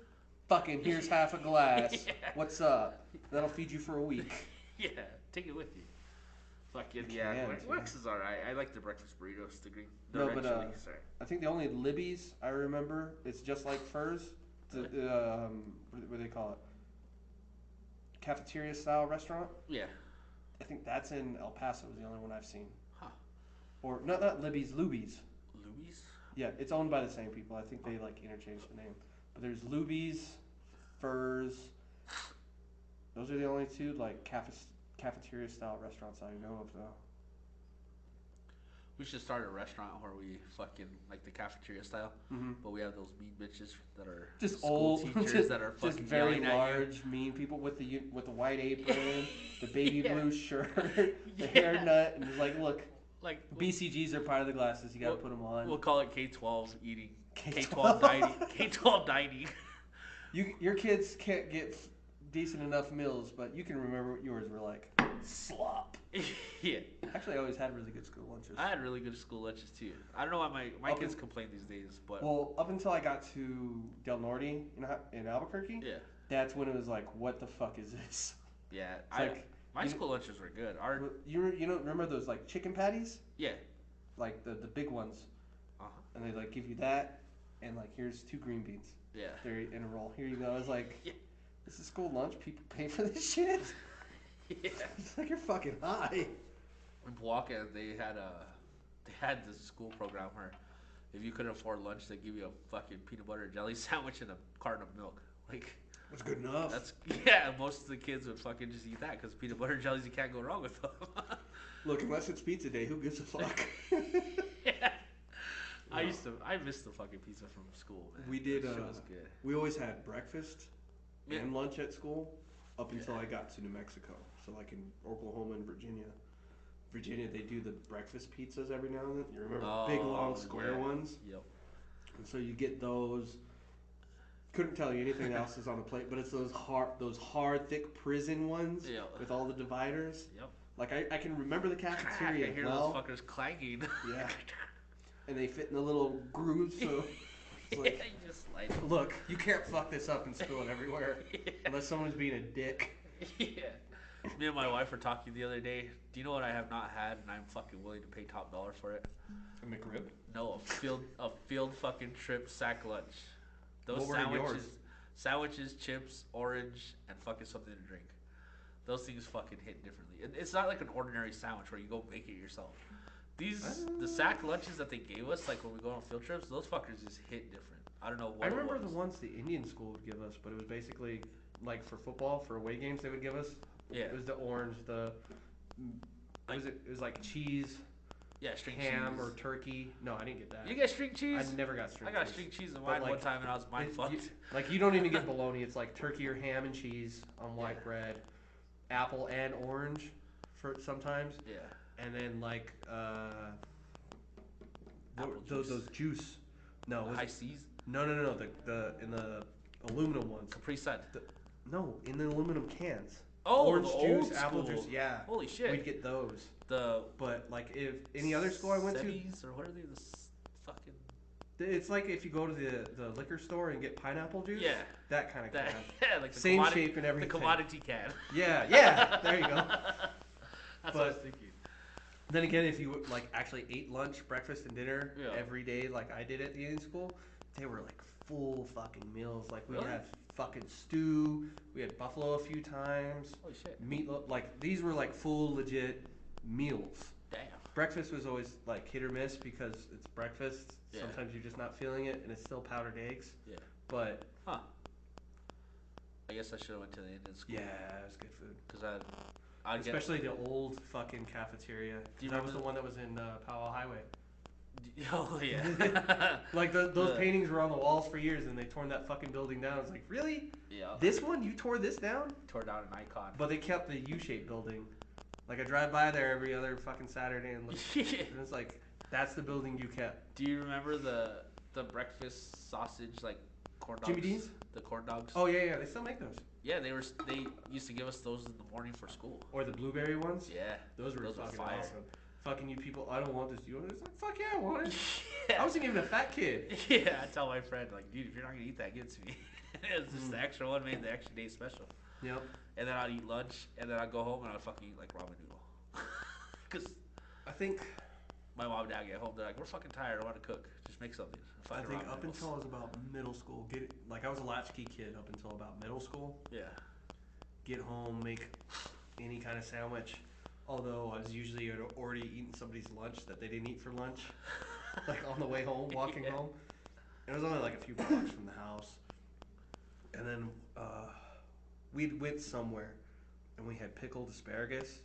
Fucking here's half a glass. Yeah. What's up? That'll feed you for a week. Yeah, take it with you. Fucking You yeah, can, Wex is alright. I like the breakfast burritos. The green. No, red but, chili, sorry. I think the only Libby's I remember, it's just like Furs. What do they call it? Cafeteria style restaurant. Yeah. I think that's in El Paso. Is the only one I've seen. Huh. Or not Libby's, Luby's. Louis? Yeah, it's owned by the same people. I think they like interchanged the name. But there's Luby's, Furs. Those are the only two like cafeteria style restaurants I know of though. We should start a restaurant where we fucking like the cafeteria style, Mm-hmm. but we have those mean bitches that are Just school old, teachers just, that are just fucking very yelling at you. large, mean people with the white apron, the baby Yeah. blue shirt, the Yeah. hairnet, and it's like, look, Like BCGs are part of the glasses. You gotta Well- put them on. we'll call it K-12 eating, K-12 K-12 dining, K-12 dining. Your kids can't get decent enough meals, but you can remember what yours were like. Slop. Yeah, Actually, I always had really good school lunches. I had really good school lunches too. I don't know why my Up kids in- complain these days, but Well, up until I got to Del Norte in Albuquerque, yeah, that's when it was like, what the fuck is this? yeah. It's like My school lunches were good. You know remember those like chicken patties? Yeah. Like the big ones. And they like give you that, and like here's 2 green beans. Yeah. They're in a roll. Here you go. I was like, Yeah. this is school lunch. People pay for this shit. Yeah. It's like you're fucking high. In Pawaka, they had this school program where if you couldn't afford lunch, they give you a fucking peanut butter and jelly sandwich and a carton of milk. Like, that's good enough. That's most of the kids would fucking just eat that because peanut butter and jellies, you can't go wrong with them. Look, unless it's pizza day, who gives a fuck? Yeah. Wow. I missed the fucking pizza from school, man. We did. That shit was good. We always had breakfast and lunch at school up until I got to New Mexico. So like in Oklahoma and Virginia, they do the breakfast pizzas every now and then. You remember big long square ones? Yep. And so you get those. Couldn't tell you anything else is on the plate, but it's those hard, thick prison ones with all the dividers. Yep. Like I can remember the cafeteria. I hear those fuckers clanging. Yeah. And they fit in the little grooves, so it's like, you just like, look, you can't fuck this up in school and everywhere unless someone's being a dick. Yeah. Me and my wife were talking the other day. Do you know what I have not had, and I'm fucking willing to pay top dollar for it? A McRib? No, a field fucking trip sack lunch. Those what were yours? Sandwiches, chips, orange, and fucking something to drink. Those things fucking hit differently. It's not like an ordinary sandwich where you go make it yourself. The sack lunches that they gave us, like when we go on field trips, those fuckers just hit different. I don't know what. I remember the ones the Indian school would give us, but it was basically like for football, for away games, they would give us. Yeah. It was the orange, it was like cheese. Yeah, string ham cheese. or turkey. No, I didn't get that. You get string cheese? I never got string cheese. I got string cheese in mine one time and I was mind fucked. Like you don't even get bologna. It's like turkey or ham and cheese on white bread, apple and orange, for sometimes. Yeah. And then like those juice. No, high seas. No. The in the aluminum ones. Capri Sun. No, in the aluminum cans. Oh, orange the juice, old apple school. juice. Yeah. Holy shit. We'd get those. But like if any other school I went to, or what are they? Fucking. It's like if you go to the liquor store and get pineapple juice. Yeah. That kind of can. Yeah, like the same shape and everything. The commodity can. Yeah. There you go. That's what I was thinking. Then again, if you like actually ate lunch, breakfast, and dinner every day, like I did at the Indian school, they were like full fucking meals. Like we had fucking stew. We had buffalo a few times. Holy shit. Meatloaf. Like these were like full legit meals. Damn. Breakfast was always like hit or miss because it's breakfast. Yeah. Sometimes you're just not feeling it, and it's still powdered eggs. Yeah. But I guess I should have went to the Indian school. Yeah, it was good food. Because especially the old fucking cafeteria. That was the one that was in Powell Highway. Oh yeah. Like those paintings were on the walls for years, and they torn that fucking building down. It's like, really? Yeah. This one, you tore this down? Tore down an icon. But they kept the U-shaped building. Like I drive by there every other fucking Saturday and look, and it's like, that's the building you kept. Do you remember the breakfast sausage like corn dogs? Jimmy Dean's? The corn dogs. Oh yeah, they still make those. Yeah, they used to give us those in the morning for school. Or the blueberry ones. Yeah, those were fucking fire. awesome. Fucking you people, I don't want this. You want this? Like, fuck yeah, I want it. Yeah. I wasn't even a fat kid. Yeah, I tell my friend like, dude, if you're not gonna eat that, give it to me. It's just the extra one made the extra day special. Yep. And then I'd eat lunch, and then I'd go home and I'd fucking eat like ramen noodle. Cause I think my mom and dad get home, they're like, we're fucking tired. I want to cook. Just make something. I think up until I was about middle school, I was a latchkey kid up until about middle school. Yeah. Get home, make any kind of sandwich. Although I was usually already eating somebody's lunch that they didn't eat for lunch, like on the way home, walking home. And it was only like a few blocks from the house. And then we went somewhere, and we had pickled asparagus.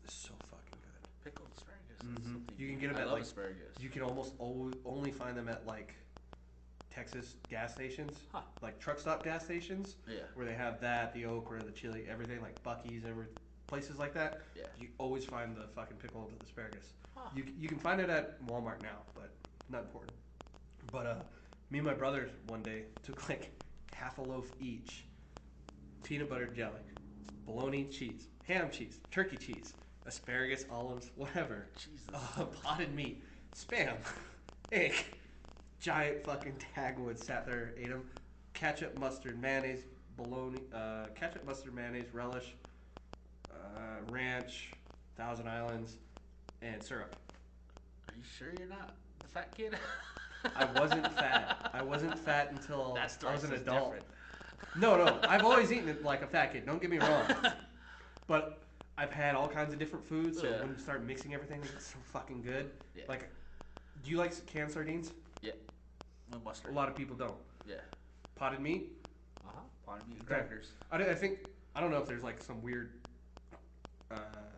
It's so fucking good. Pickled asparagus. Mm-hmm. You can get them at like asparagus. You can almost only find them at like Texas gas stations, like truck stop gas stations. Yeah. Where they have that, the okra, the chili, everything, like Buc-ee's, places like that. Yeah. You always find the fucking pickled asparagus. You can find it at Walmart now, but not important. But me and my brothers one day took like half a loaf each, peanut butter jelly, bologna cheese, ham cheese, turkey cheese, asparagus, olives, whatever. Jesus. Potted meat, spam, egg, giant fucking Tagwood, sat there, ate them, ketchup, mustard, mayonnaise, bologna, relish, ranch, Thousand Islands, and syrup. Are you sure you're not the fat kid? I wasn't fat. I wasn't fat until I was an adult. Different. No. I've always eaten it like a fat kid. Don't get me wrong. But I've had all kinds of different foods. So when you start mixing everything, it's so fucking good. Yeah. Like, do you like canned sardines? Yeah. With mustard. A lot of people don't. Yeah. Potted meat? Potted meat and crackers. I don't know if there's like some weird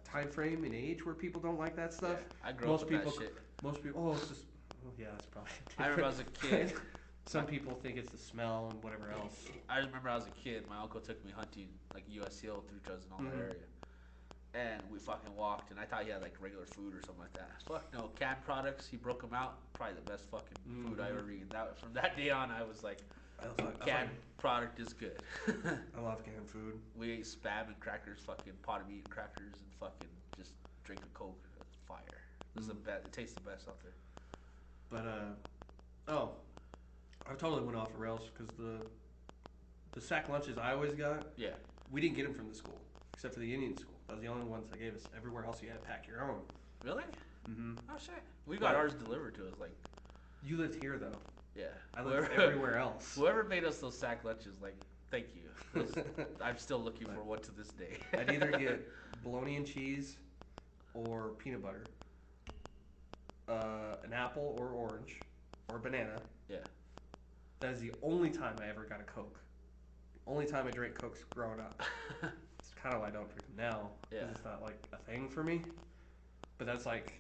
time frame in age where people don't like that stuff. Yeah, I grew up with that shit. Most people, it's just, yeah, that's probably different. I remember as a kid. Some people think it's the smell and whatever else. I remember as a kid, my uncle took me hunting, like US Hill, Three Trees and all that area. And we fucking walked, and I thought he had like regular food or something like that. Fuck no, canned products, he broke them out. Probably the best fucking food I ever eaten. From that day on, I was like, canned product is good. I love canned food. We ate Spam and crackers, fucking potted meat and crackers, and fucking just drink a Coke. It's fire. This is the best. It tastes the best out there. But I totally went off the rails because the sack lunches I always got. Yeah. We didn't get them from the school except for the Indian school. That was the only ones they gave us. Everywhere else you had to pack your own. Really? Mm-hmm. Oh shit. We got ours delivered to us. Like. You lived here though. Yeah. I lived everywhere else. Whoever made us those sack lunches, like, thank you. I'm still looking for one to this day. I'd either get bologna and cheese or peanut butter, an apple or orange, or banana. Yeah. That is the only time I ever got a Coke. Only time I drank Cokes growing up. It's kind of why I don't drink them now. Because it's not like a thing for me. But that's like,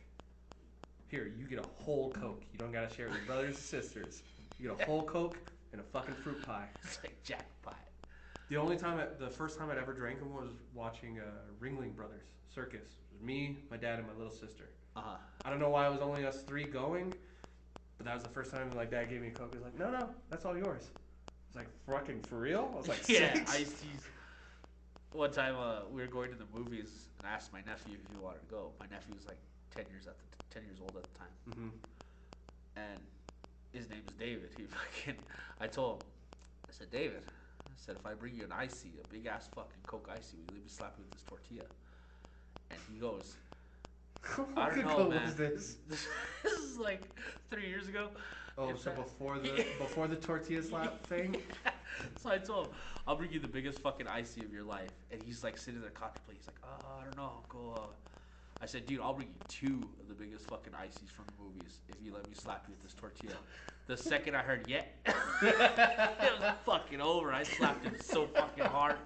here, you get a whole Coke. You don't got to share it with your brothers and sisters. You get a whole Coke and a fucking fruit pie. It's like Jack Pie. The first time I'd ever drank them was watching Ringling Brothers Circus. It was me, my dad, and my little sister. I don't know why it was only us three going, but that was the first time like Dad gave me a Coke. He was like, no, that's all yours. I was like, fucking for real? I was like, yeah, 6? iced teas. One time we were going to the movies and I asked my nephew if he wanted to go. My nephew was like 10 years old at the time. Mm-hmm. And his name is David. I told him, I said, David, I said, if I bring you an icy, a big ass fucking Coke icy, will you let me slap you with this tortilla? And he goes, I don't know, man. Was this? This is like 3 years ago. Oh, so before the tortilla slap thing? So I told him, I'll bring you the biggest fucking icy of your life. And he's like sitting there contemplating. He's like, I don't know, go. I said, dude, I'll bring you 2 of the biggest fucking ices from the movies if you let me slap you with this tortilla. The second I heard, it was fucking over. I slapped him so fucking hard.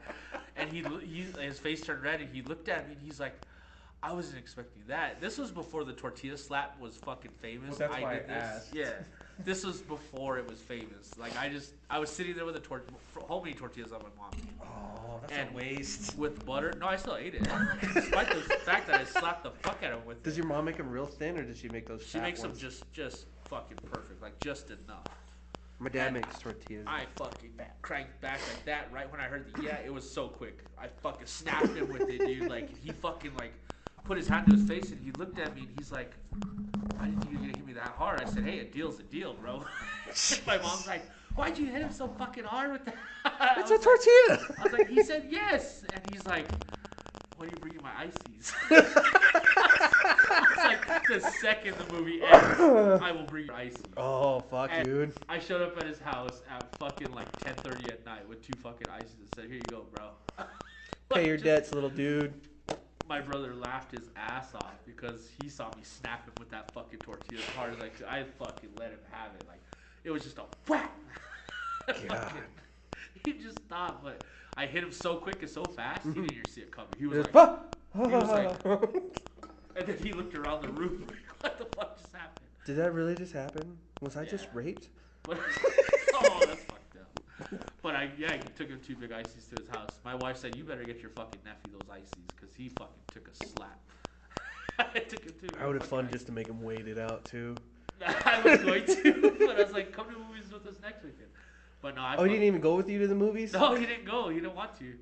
And his face turned red and he looked at me and he's like, I wasn't expecting that. This was before the tortilla slap was fucking famous. Well, that's why I asked. Yeah. This was before it was famous. Like, I was sitting there with homemade tortillas on my mom. Oh, that's a waste. With butter. No, I still ate it. Despite the fact that I slapped the fuck out of him with it. Does your mom make them real thin or does she make those fat She makes ones? them just fucking perfect. Like, just enough. My dad makes tortillas. I fucking cranked back like that right when I heard it was so quick. I fucking snapped him with it, dude. Like, he fucking, like, put his hand to his face and he looked at me and he's like, why didn't you hit me that hard? I said, hey, a deal's a deal, bro. My mom's like, why'd you hit him so fucking hard with that? It's a tortilla. I was like, he said yes. And he's like, when are you bringing my ices? It's like the second the movie ends, I will bring your ices. Oh, fuck, and dude. I showed up at his house at fucking like 10:30 at night with 2 fucking ices and said, here you go, bro. Pay your debts, little dude. My brother laughed his ass off because he saw me snap him with that fucking tortilla as hard as I fucking let him have it. Like, it was just a whack. God. He just stopped, but I hit him so quick and so fast, he didn't even see it coming. He was like, and then he looked around the room like, what the fuck just happened? Did that really just happen? Was I just raped? But, oh, that's fucked up. But I took him 2 big ices to his house. My wife said, you better get your fucking nephew those ices because he fucking took a slap. I took him 2. I would have fun just to make him wait it out too. I was going to, but I was like, come to movies with us next weekend. But no, he didn't even go with you to the movies? No, he didn't go. He didn't want to.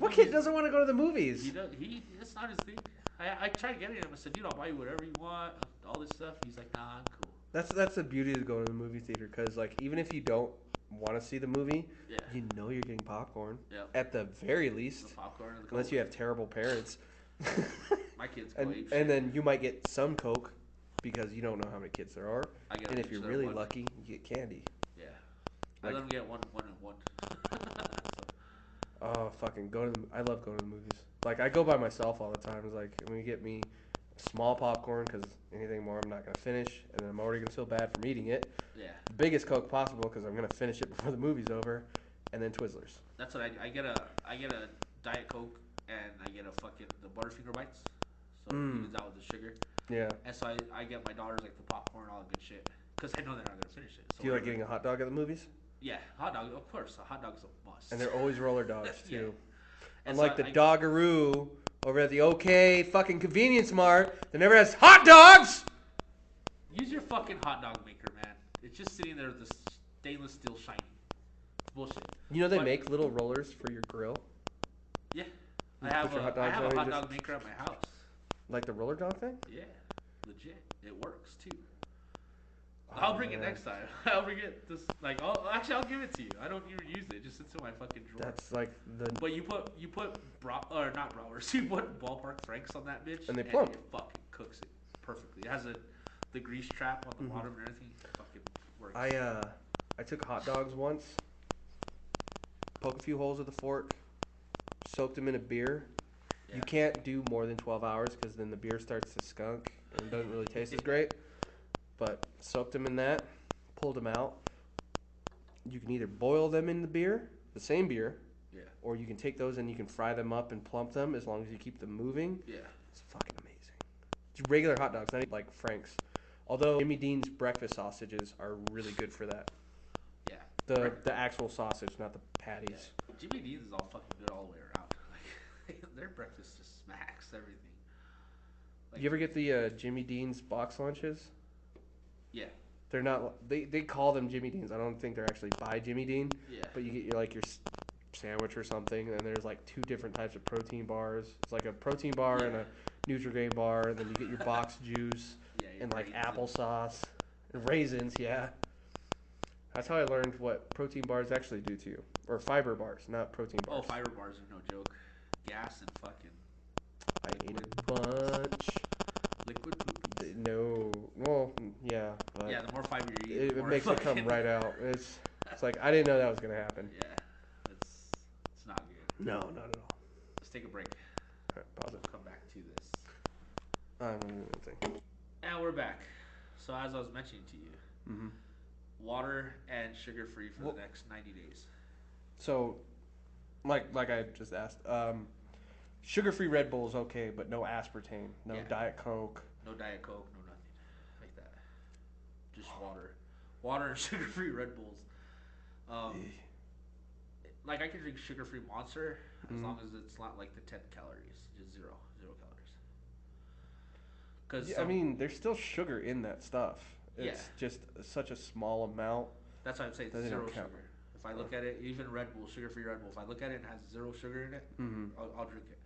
What kid doesn't want to go to the movies? That's not his thing. I tried getting him. I said, dude, I'll buy you whatever you want, all this stuff. He's like, nah, I'm cool. That's the beauty of going to the movie theater, because like even if you don't want to see the movie, Yeah. you know you're getting popcorn. Yep. At the very The least, popcorn and the Coke. unless you have terrible parents. My kids go ape shit. And then you might get some Coke because you don't know how many kids there are. I get And if you're each really one. lucky, you get candy. Yeah. I Like- let them get one and one. Oh, fucking I love going to the movies. Like, I go by myself all the time. It's like, when you get me small popcorn, because anything more I'm not going to finish, and then I'm already going to feel bad from eating it. Yeah. The biggest Coke possible, because I'm going to finish it before the movie's over, and then Twizzlers. That's what I get a Diet Coke and I get the Butterfinger bites. So it evens out with the sugar. Yeah. And so I get my daughters like the popcorn and all that good shit. Because I know they're not going to finish it. So Do you like getting a hot dog at the movies? Yeah, hot dog, of course. A hot dog's a must. And they're always roller dogs, too. And Unlike so the Doggaroo over at the OK fucking convenience mart that never has hot dogs! Use your fucking hot dog maker, man. It's just sitting there with the stainless steel shiny. It's bullshit. You know they make little rollers for your grill? Yeah. You I have put your a hot dogs hot on and dog maker at my house. Like the roller dog thing? Yeah. Legit. It works, too. I'll bring it next time. I'll bring it this I'll give it to you. I don't even use it. It just sits in my fucking drawer. That's like the... But you put not bratwurst. You put ballpark franks on that bitch, And they plump. it fucking cooks it perfectly. It has the grease trap on the bottom and everything. It fucking works. I took hot dogs once, poke a few holes with a fork, soaked them in a beer. Yeah. You can't do more than 12 hours because then the beer starts to skunk and doesn't really taste as great. But soaked them in that, pulled them out. You can either boil them in the beer, the same beer, or you can take those and you can fry them up and plump them as long as you keep them moving. Yeah. It's fucking amazing. It's regular hot dogs, not like Frank's. Although Jimmy Dean's breakfast sausages are really good for that. Yeah. The actual sausage, not the patties. Yeah. Jimmy Dean's is all fucking good all the way around. Like, their breakfast just smacks everything. Like, You ever get the Jimmy Dean's box lunches? Yeah. They're not. They call them Jimmy Dean's. I don't think they're actually by Jimmy Dean. Yeah. But you get your sandwich or something, and there's like 2 different types of protein bars. It's like a protein bar and a Nutri-Grain bar, and then you get your box juice and like applesauce and raisins. Yeah. That's how I learned what protein bars actually do to you, or fiber bars, not protein bars. Oh, fiber bars are no joke. Gas and fucking I ate a bunch. liquid poop. No, well, yeah, but Yeah, the more fiber you eat, it the more makes it fucking... come right out. It's like I didn't know that was gonna happen. Yeah, it's not good. No, not at all. Let's take a break. All right, pause We'll it. come back to this. I don't know anything. And we're back. So as I was mentioning to you, Mm-hmm. water and sugar free for the next 90 days. So, like I just asked, sugar-free Red Bull is okay, but no aspartame, no Diet Coke. No Diet Coke, no nothing like that. Just water and sugar-free Red Bulls. Like I can drink sugar-free Monster as long as it's not like the 10 calories, just zero calories. Because I mean, there's still sugar in that stuff. It's just such a small amount. that's why I'm saying They zero don't count. sugar. If I look at it, even Red Bull, sugar-free Red Bull, if I look at it and it has zero sugar in it, I'll drink it.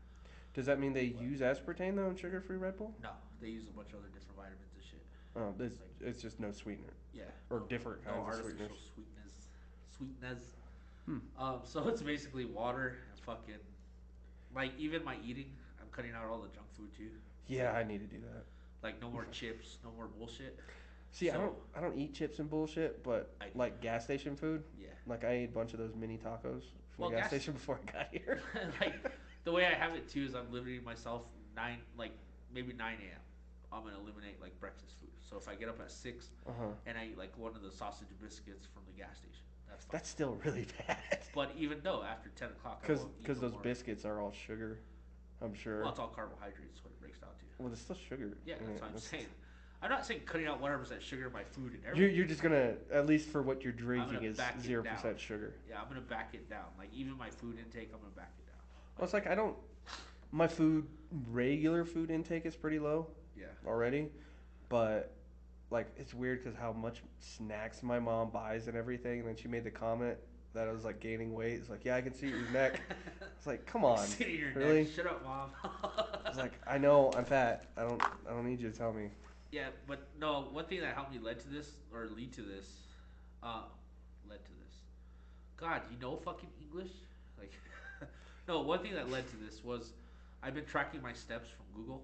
Does that mean they use aspartame though in sugar-free Red Bull? No, they use a bunch of other different vitamins and shit. Oh, it's just no sweetener. Yeah. Or different No kinds of artificial sweeteners. sweetness. So it's basically water and fucking, like even my eating, I'm cutting out all the junk food too. Yeah, I need to do that. Like no more chips, no more bullshit. See, So- I don't eat chips and bullshit, but I do. like gas station food. Yeah. Like I ate a bunch of those mini tacos from Well, the gas gas- station before I got here. Like the way I have it too is I'm limiting myself maybe 9 a.m. I'm gonna eliminate like breakfast food. So if I get up at 6 and I eat like one of the sausage biscuits from the gas station, that's fine. That's still really bad. But even though after 10 o'clock, I won't eat Because no those more. biscuits are all sugar, I'm sure. Well, it's all carbohydrates. What it breaks down to. Well, there's still sugar. Yeah, in that's it. what I'm saying. I'm not saying cutting out 100% sugar in my food and everything. You're just gonna, at least for what you're drinking, gonna is back it 0% down. sugar. Yeah, I'm gonna back it down. Like even my food intake, I'm gonna back it down. Well, it's like my regular food intake is pretty low Yeah. already, but like it's weird because how much snacks my mom buys and everything, and then she made the comment that I was like gaining weight. It's like, yeah, I can see your neck. It's like, come on, Sit in your really? neck. Shut up, mom. It's like, I know I'm fat. I don't need you to tell me. Yeah, but no. One thing that helped me lead to this, God, you know fucking English? Like, no. One thing that led to this was I've been tracking my steps from Google.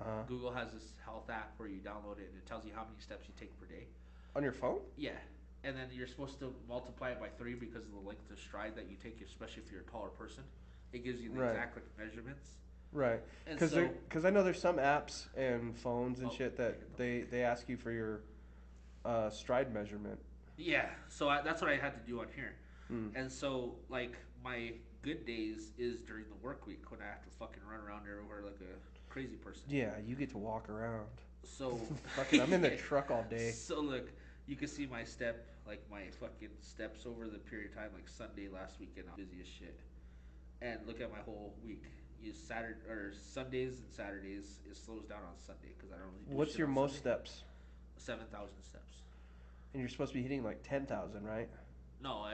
Uh-huh. Google has this health app where you download it and it tells you how many steps you take per day. On your phone? Yeah. And then you're supposed to multiply it by 3 because of the length of stride that you take, especially if you're a taller person. It gives you the Right. exact like, measurements. Right. And Because I know there's some apps and phones and Oh, shit that they ask you for your stride measurement. yeah, so that's what I had to do on here. Mm. And so, like, my good days is during the work week when I have to fucking run around everywhere like a crazy person. Yeah, you get to walk around. So, Fucking, I'm in the truck all day. So, look, you can see my step, like, my fucking steps over the period of time, like Sunday last weekend, I'm busy as shit. And look at my whole week. Use Saturday or Sundays and Saturdays. It slows down on Sunday because I don't really do What's shit your on most Sunday. steps? 7,000 steps. And you're supposed to be hitting like 10,000, right? No,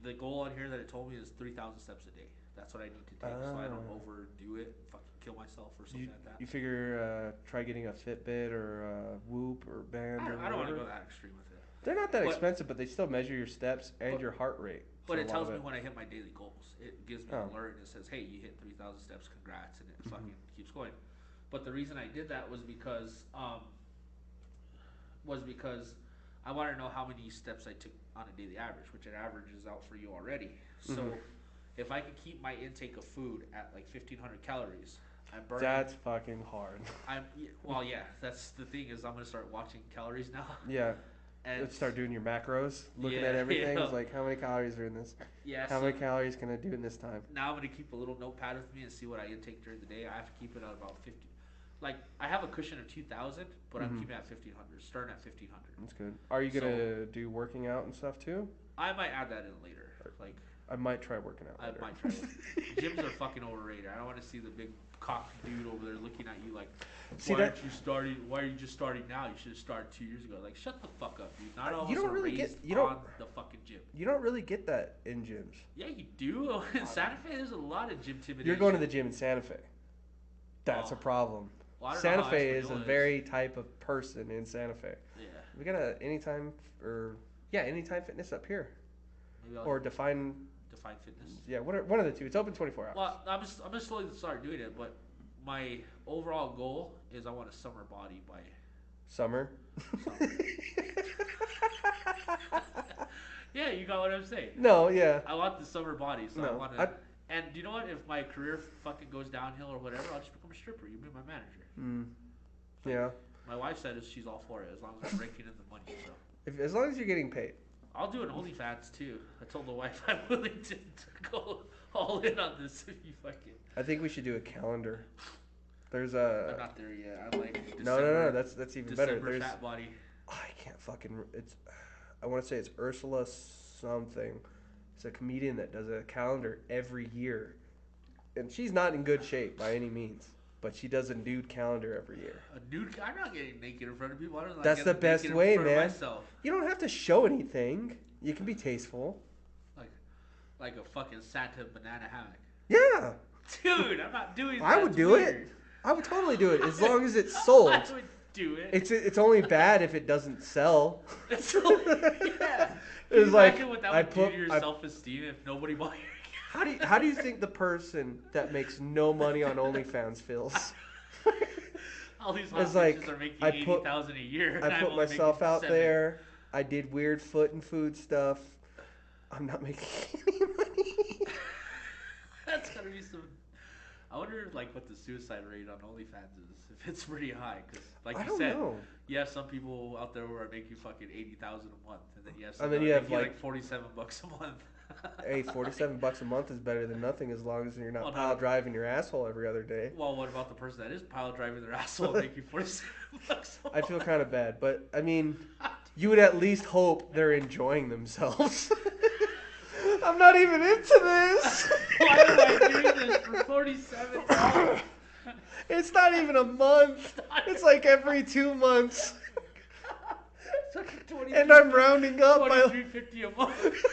the goal on here that it told me is 3,000 steps a day. That's what I need to take, so I don't overdo it, fucking kill myself or something like that. You figure try getting a Fitbit or a Whoop or Band. I don't want to go that extreme with it. They're not that expensive, but they still measure your steps and your heart rate. But it tells me when I hit my daily goals. It gives me an alert and it says, "Hey, you hit 3,000 steps. Congrats!" And it fucking keeps going. But the reason I did that was because I wanted to know how many steps I took on a daily average, which it averages out for you already. So if I could keep my intake of food at like 1,500 calories, I'm burning. That's fucking hard. Yeah. That's the thing is I'm gonna start watching calories now. Yeah. And Let's start doing your macros, looking at everything. Yeah. It's like, how many calories are in this? Yeah. How many calories can I do in this time? Now I'm gonna keep a little notepad with me and see what I intake during the day. I have to keep it at about 50. Like I have a cushion of 2,000, but I'm keeping it at 1,500. Starting at 1,500. That's good. Are you gonna do working out and stuff too? I might add that in later. Like I might try working out. I later. might try. Gyms are fucking overrated. I don't want to see the big cock dude over there looking at you like, why are you just starting now? You should have started 2 years ago. Like, shut the fuck up, dude. Not all of us are raised on the fucking gym. You don't really get that in gyms. Yeah, you do. In Santa Fe, there's a lot of gym intimidation. You're going to the gym in Santa Fe. That's a problem. Well, Santa Fe is a very type of person in Santa Fe. Yeah. We got a Anytime Fitness up here. Maybe I'll Or Define Fitness. Yeah, one of the two. It's open 24 hours. Well, I'm just slowly start doing it, but my overall goal is I want a summer body by Summer. Yeah, you got what I'm saying. No, yeah. I want the summer body, so I No, want to. And do you know what? If my career fucking goes downhill or whatever, I'll just become a stripper. You be my manager. Yeah. My wife said she's all for it as long as I'm raking in the money. So As long as you're getting paid. I'll do an OnlyFans too. I told the wife I'm willing to go all in on this if you fucking. I think we should do a calendar. There's a. I'm not there yet. I'm like No. That's even better. December There's. fat body. I can't fucking. I want to say it's Ursula something. It's a comedian that does a calendar every year, and she's not in good shape by any means. But she does a nude calendar every year. A nude? I'm not getting naked in front of people. I don't That's the best way, man. Myself. You don't have to show anything. You can be tasteful. Like a fucking Santa banana hammock. Yeah. Dude, I'm not doing that. I would do it. I would totally do it as long as it's sold. I would do it. It's only bad if it doesn't sell. Yeah. It's like what that would do to your self-esteem if nobody bought your How do you think the person that makes no money on OnlyFans feels? All these It's bitches like, are making I put- $80,000 a year. I and I'm put only myself making out $7,000. there. I did weird foot and food stuff. I'm not making any money. That's gotta be some. I wonder like what the suicide rate on OnlyFans is. If it's pretty high, because like I you don't said, know. you have some people out there who are making fucking 80,000 a month, and then you have some And then that you are have, making like- $47 a month. Hey, $47 a month is better than nothing as long as you're not Well, no. pile driving your asshole every other day. Well, what about the person that is pile driving their asshole making $47 a month? I feel kind of bad, but I mean, you would at least hope they're enjoying themselves. I'm not even into this. Why am I doing this for $47? It's not even a month. It's like every 2 months. It's like 20, And I'm rounding up by $23.50 a month.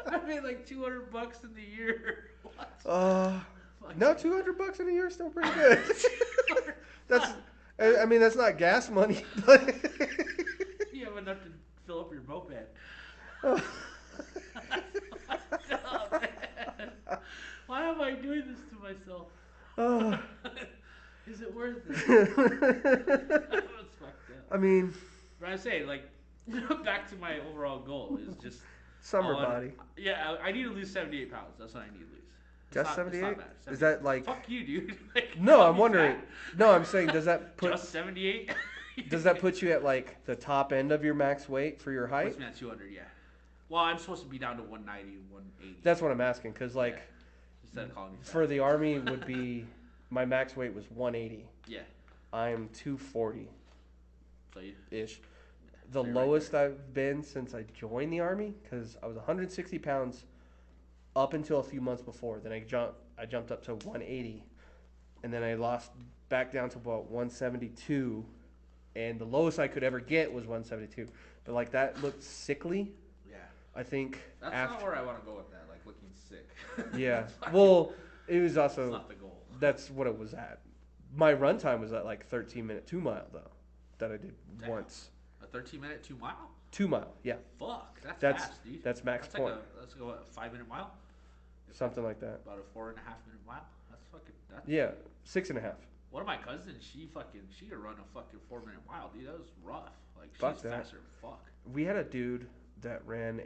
I made like $200 in the year. What? no, $200 in a year is still pretty good. I mean, that's not gas money, but You have enough to fill up your moped. Oh, man. Why am I doing this to myself? Oh. Is it worth it? That's fucked up. I mean, But I say, like, back to my overall goal is just summer body. Yeah, I need to lose 78 pounds. That's what I need to lose. Just 78? Is 78. that like? Fuck you, dude. Like, No, call I'm me wondering. fat. No, I'm saying, does that put? Just 78? Does that put you at like the top end of your max weight for your height? Puts me at 200, yeah. Well, I'm supposed to be down to 190, 180. That's what I'm asking, because like, Instead of calling me fat. for the army would be, my max weight was 180. Yeah. I'm 240 So you, ish. The So you're right lowest I've been since I joined the army, because I was 160 pounds up until a few months before. Then I jumped up to 180, and then I lost back down to about 172, and the lowest I could ever get was 172. But like that looked sickly. yeah. I think That's after. not where I want to go with that, like looking sick. Yeah. That's fucking- Well, it was that's also not the goal. that's what it was at. My run time was at like 13-minute 2 mile though, that I did Damn. once. A 13-minute 2 mile? 2 mile, yeah. Fuck, that's That's fast, dude. that's max That's point, like let's go a 5-minute mile. something like that. About a 4.5 minute mile. That's fucking. That's, Yeah, 6.5. One of my cousins, she could run a fucking 4-minute mile, dude. That was rough. Like Fuck she's that. faster than fuck. We had a dude that ran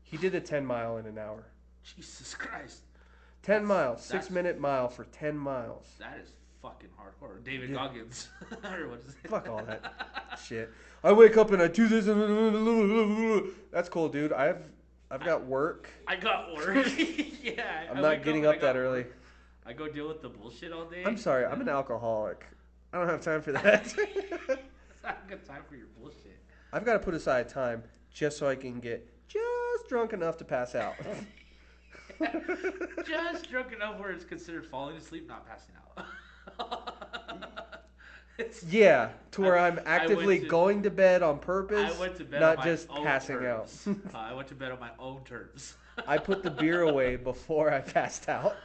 he did a 10 mile in an hour. Jesus Christ. 10 miles, that's- 6-minute mile for 10 miles. That is fucking hardcore. David Yeah. Goggins. Or what is it? Fuck all that shit. I wake up and I do this. That's cool, dude. I've got work. I got work. Yeah. I'm I not wake getting and up I that got early. work. I go deal with the bullshit all day. I'm sorry, I'm an alcoholic. I don't have time for that. It's not a good time for your bullshit. I've got to put aside time just so I can get just drunk enough to pass out. Just drunk enough where it's considered falling asleep, not passing out. Yeah, to where I'm went actively to- going to bed on purpose, I went to bed not on my just own passing terms. out. I went to bed on my own terms. I put the beer away before I passed out.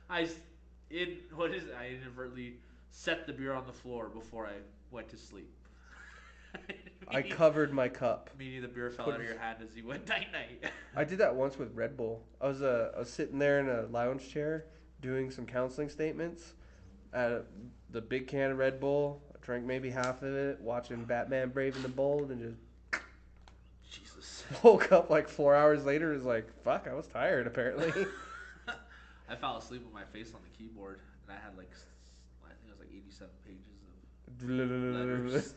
I inadvertently set the beer on the floor before I went to sleep. I covered my cup. Meaning the beer fell Put- out of your hand as you went night night. I did that once with Red Bull. I was sitting there in a lounge chair doing some counseling statements at the big can of Red Bull. I drank maybe half of it, watching Batman Brave and the Bold, and just Jesus. woke up like 4 hours later. Was like, fuck, I was tired apparently. I fell asleep with my face on the keyboard, and I had like, I think it was like 87 pages of letters.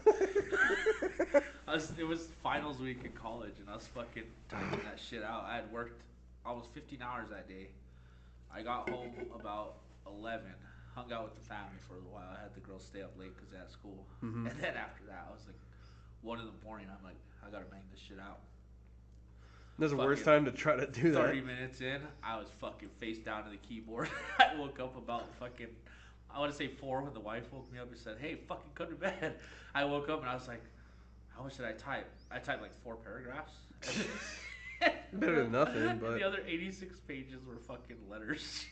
It was finals week in college, and I was fucking typing that shit out. I had worked almost 15 hours that day. I got home about 11, hung out with the family for a while. I had the girls stay up late because they had school. Mhm. And then after that, I was like, 1 in the morning, I'm like, I gotta bang this shit out. That's the worst Fucking time to try to do that. 30 minutes in, I was fucking face down to the keyboard. I woke up about fucking, I want to say 4 when the wife woke me up and said, hey, fucking come to bed. I woke up and I was like, how much did I type? I typed like 4 paragraphs. Better than nothing, but The other 86 pages were fucking letters.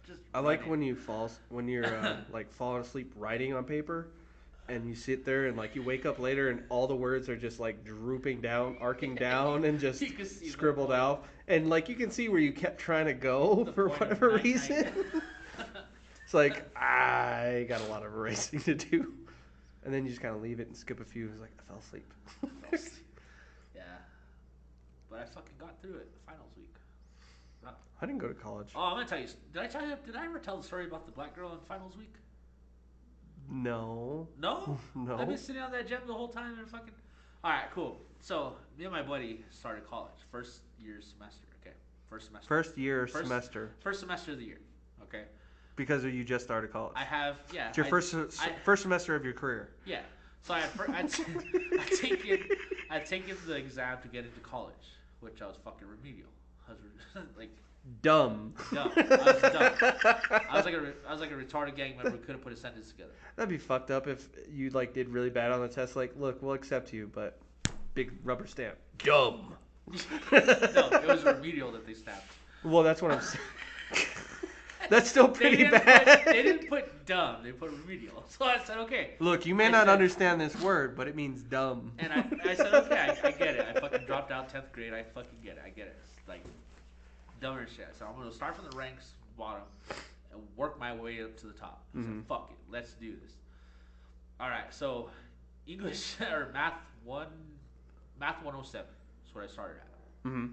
Just I like running. when you're like falling asleep writing on paper, and you sit there and like you wake up later and all the words are just like drooping down, arcing down, and just You can see the scribbled point. out, and like you can see where you kept trying to go The for point of whatever night-night. reason. It's like I got a lot of erasing to do, and then you just kind of leave it and skip a few. It's like I fell asleep. Yeah. But I fucking got through it. Finals week. I didn't go to college. Oh, I'm gonna tell you. Did I ever tell the story about the black girl in finals week? No. No? No. I've been sitting on that gym the whole time and fucking. Alright, cool. So, me and my buddy started college. First year semester, okay? First semester. First year First- semester First semester of the year, okay? because you just started college. I have, yeah. It's your first semester of your career. Yeah. So, I'd taken the exam to get into college, which I was fucking remedial. I was like Dumb. dumb. I was dumb. I was like a retarded gang member who couldn't put a sentence together. That'd be fucked up if you like did really bad on the test. Like, look, we'll accept you, but big rubber stamp. Dumb. No, it was remedial that they snapped. Well, that's what I'm saying. That's still pretty bad. They didn't put dumb. They put remedial. So I said, okay. Look, you may not understand this word, but it means dumb. And I said, okay, I get it. I fucking dropped out 10th grade. I fucking get it. I get it. It's like dumber shit. So I'm gonna start from the ranks bottom and work my way up to the top. I said, fuck it, let's do this. All right, so English or math 107 is what I started at.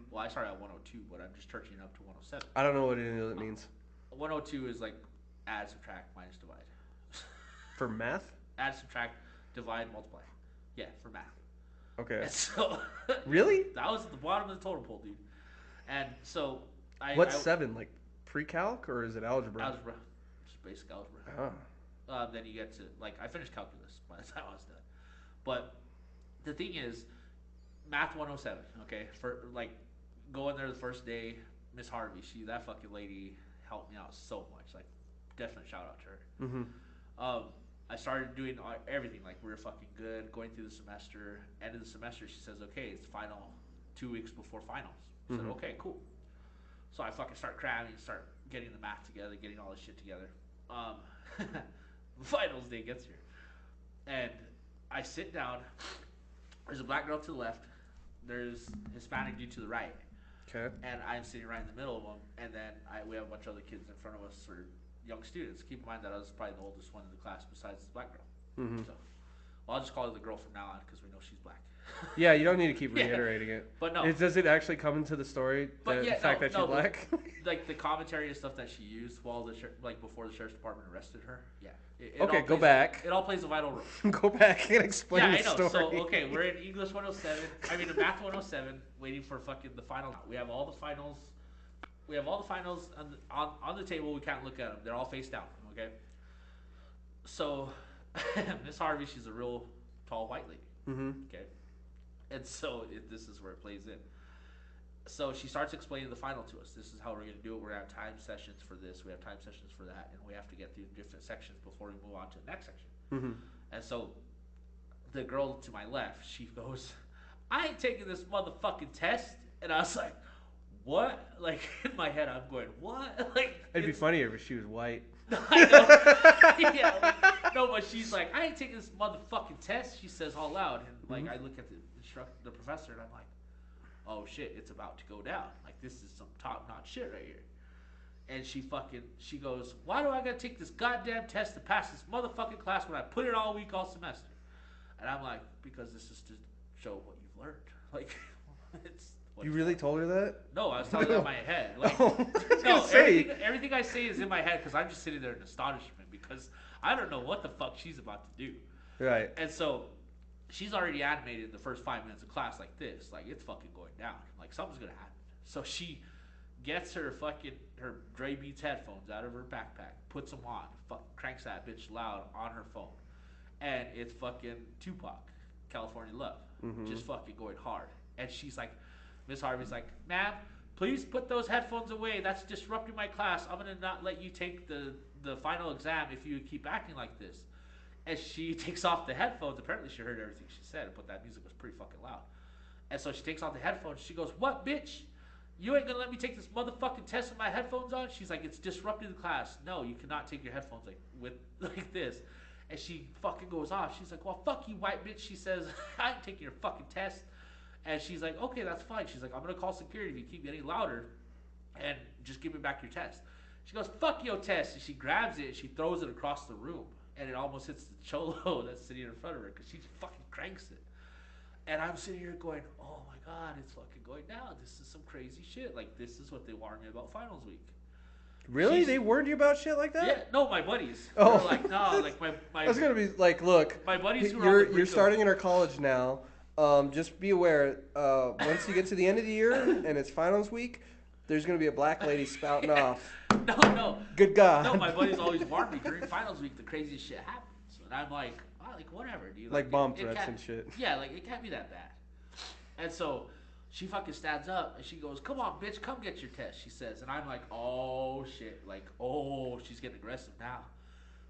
Well, I started at 102, but I'm just churching up to 107. I don't know what any of it means. 102 is like add, subtract, minus, divide. For math? Add, subtract, divide, multiply. Yeah, for math. Okay. And so really? That was at the bottom of the totem pole, dude. And so What's 7? Like pre-calc or is it algebra? Algebra, just basic algebra. Oh. Then you get to I finished calculus by the time I was done. But the thing is, math 107. Okay, for going there the first day, Miss Harvey, that fucking lady helped me out so much. Like, definitely shout out to her. I started doing everything. Like, we were fucking good going through the semester. End of the semester, she says, okay, it's final 2 weeks before finals. I said, okay, cool. So I fucking start cramming, start getting the math together, getting all this shit together. Finals day gets here. And I sit down. There's a black girl to the left. There's Hispanic dude to the right. Okay. And I'm sitting right in the middle of them. And then we have a bunch of other kids in front of us who are young students. Keep in mind that I was probably the oldest one in the class besides the black girl. So, well, I'll just call her the girl from now on because we know she's black. Yeah, you don't need to keep reiterating it. But no. Does it actually come into the story, the fact that she's black? Like the commentary and stuff that she used while before the sheriff's department arrested her. Yeah. Okay, go back. It all plays a vital role. Go back and explain the story. So, okay, we're in English 107. I mean, in Math 107, waiting for fucking the final. We have all the finals. We have all the finals on the table. We can't look at them. They're all face down, okay? So, Miss Harvey, she's a real tall white lady, okay? And so, this is where it plays in. So she starts explaining the final to us. This is how we're going to do it. We're going to have time sessions for this. We have time sessions for that. And we have to get through different sections before we move on to the next section. And so the girl to my left, she goes, I ain't taking this motherfucking test. And I was like, what? Like, in my head, I'm going, what? Like, it'd be funnier if she was white. I know. Yeah, no, but she's like, I ain't taking this motherfucking test. She says all loud. And, I look at the professor, and I'm like, oh shit, it's about to go down. Like, this is some top-notch shit right here. And she goes, why do I gotta take this goddamn test to pass this motherfucking class when I put it all week, all semester? And I'm like, because this is to show what you've learned. Like, it's... You really told her that? No, I was telling her in my head. Like, everything I say is in my head because I'm just sitting there in astonishment because I don't know what the fuck she's about to do. Right. And so... she's already animated in the first 5 minutes of class like this. Like, it's fucking going down. Like, something's going to happen. So she gets her Dre Beats headphones out of her backpack, puts them on, cranks that bitch loud on her phone. And it's fucking Tupac, California Love. Just fucking going hard. And she's like, Miss Harvey's like, ma'am, please put those headphones away. That's disrupting my class. I'm going to not let you take the final exam if you keep acting like this. And she takes off the headphones. Apparently she heard everything she said, but that music was pretty fucking loud. And so she takes off the headphones. She goes, what, bitch? You ain't gonna let me take this motherfucking test with my headphones on? She's like, it's disrupting the class. No, you cannot take your headphones like this. And she fucking goes off. She's like, well, fuck you, white bitch. She says, I ain't taking your fucking test. And she's like, okay, that's fine. She's like, I'm gonna call security if you keep getting louder and just give me back your test. She goes, fuck your test. And she grabs it and she throws it across the room. And it almost hits the cholo that's sitting in front of her because she fucking cranks it. And I'm sitting here going, oh my God, it's fucking going down. This is some crazy shit. Like, this is what they warned me about finals week. Really? They warned you about shit like that? Yeah, no, my buddies. Oh. They're like, no, like my I was going to be like, look, my buddies who are you're starting in our college now. Just be aware, once you get to the end of the year and it's finals week, there's going to be a black lady spouting off. No. Good God. No, my buddies always warn me during finals week the craziest shit happens. And I'm like, oh, like whatever, dude. Like bomb threats and shit. Yeah, like it can't be that bad. And so she fucking stands up and she goes, come on, bitch, come get your test, she says. And I'm like, oh shit. Like, she's getting aggressive now.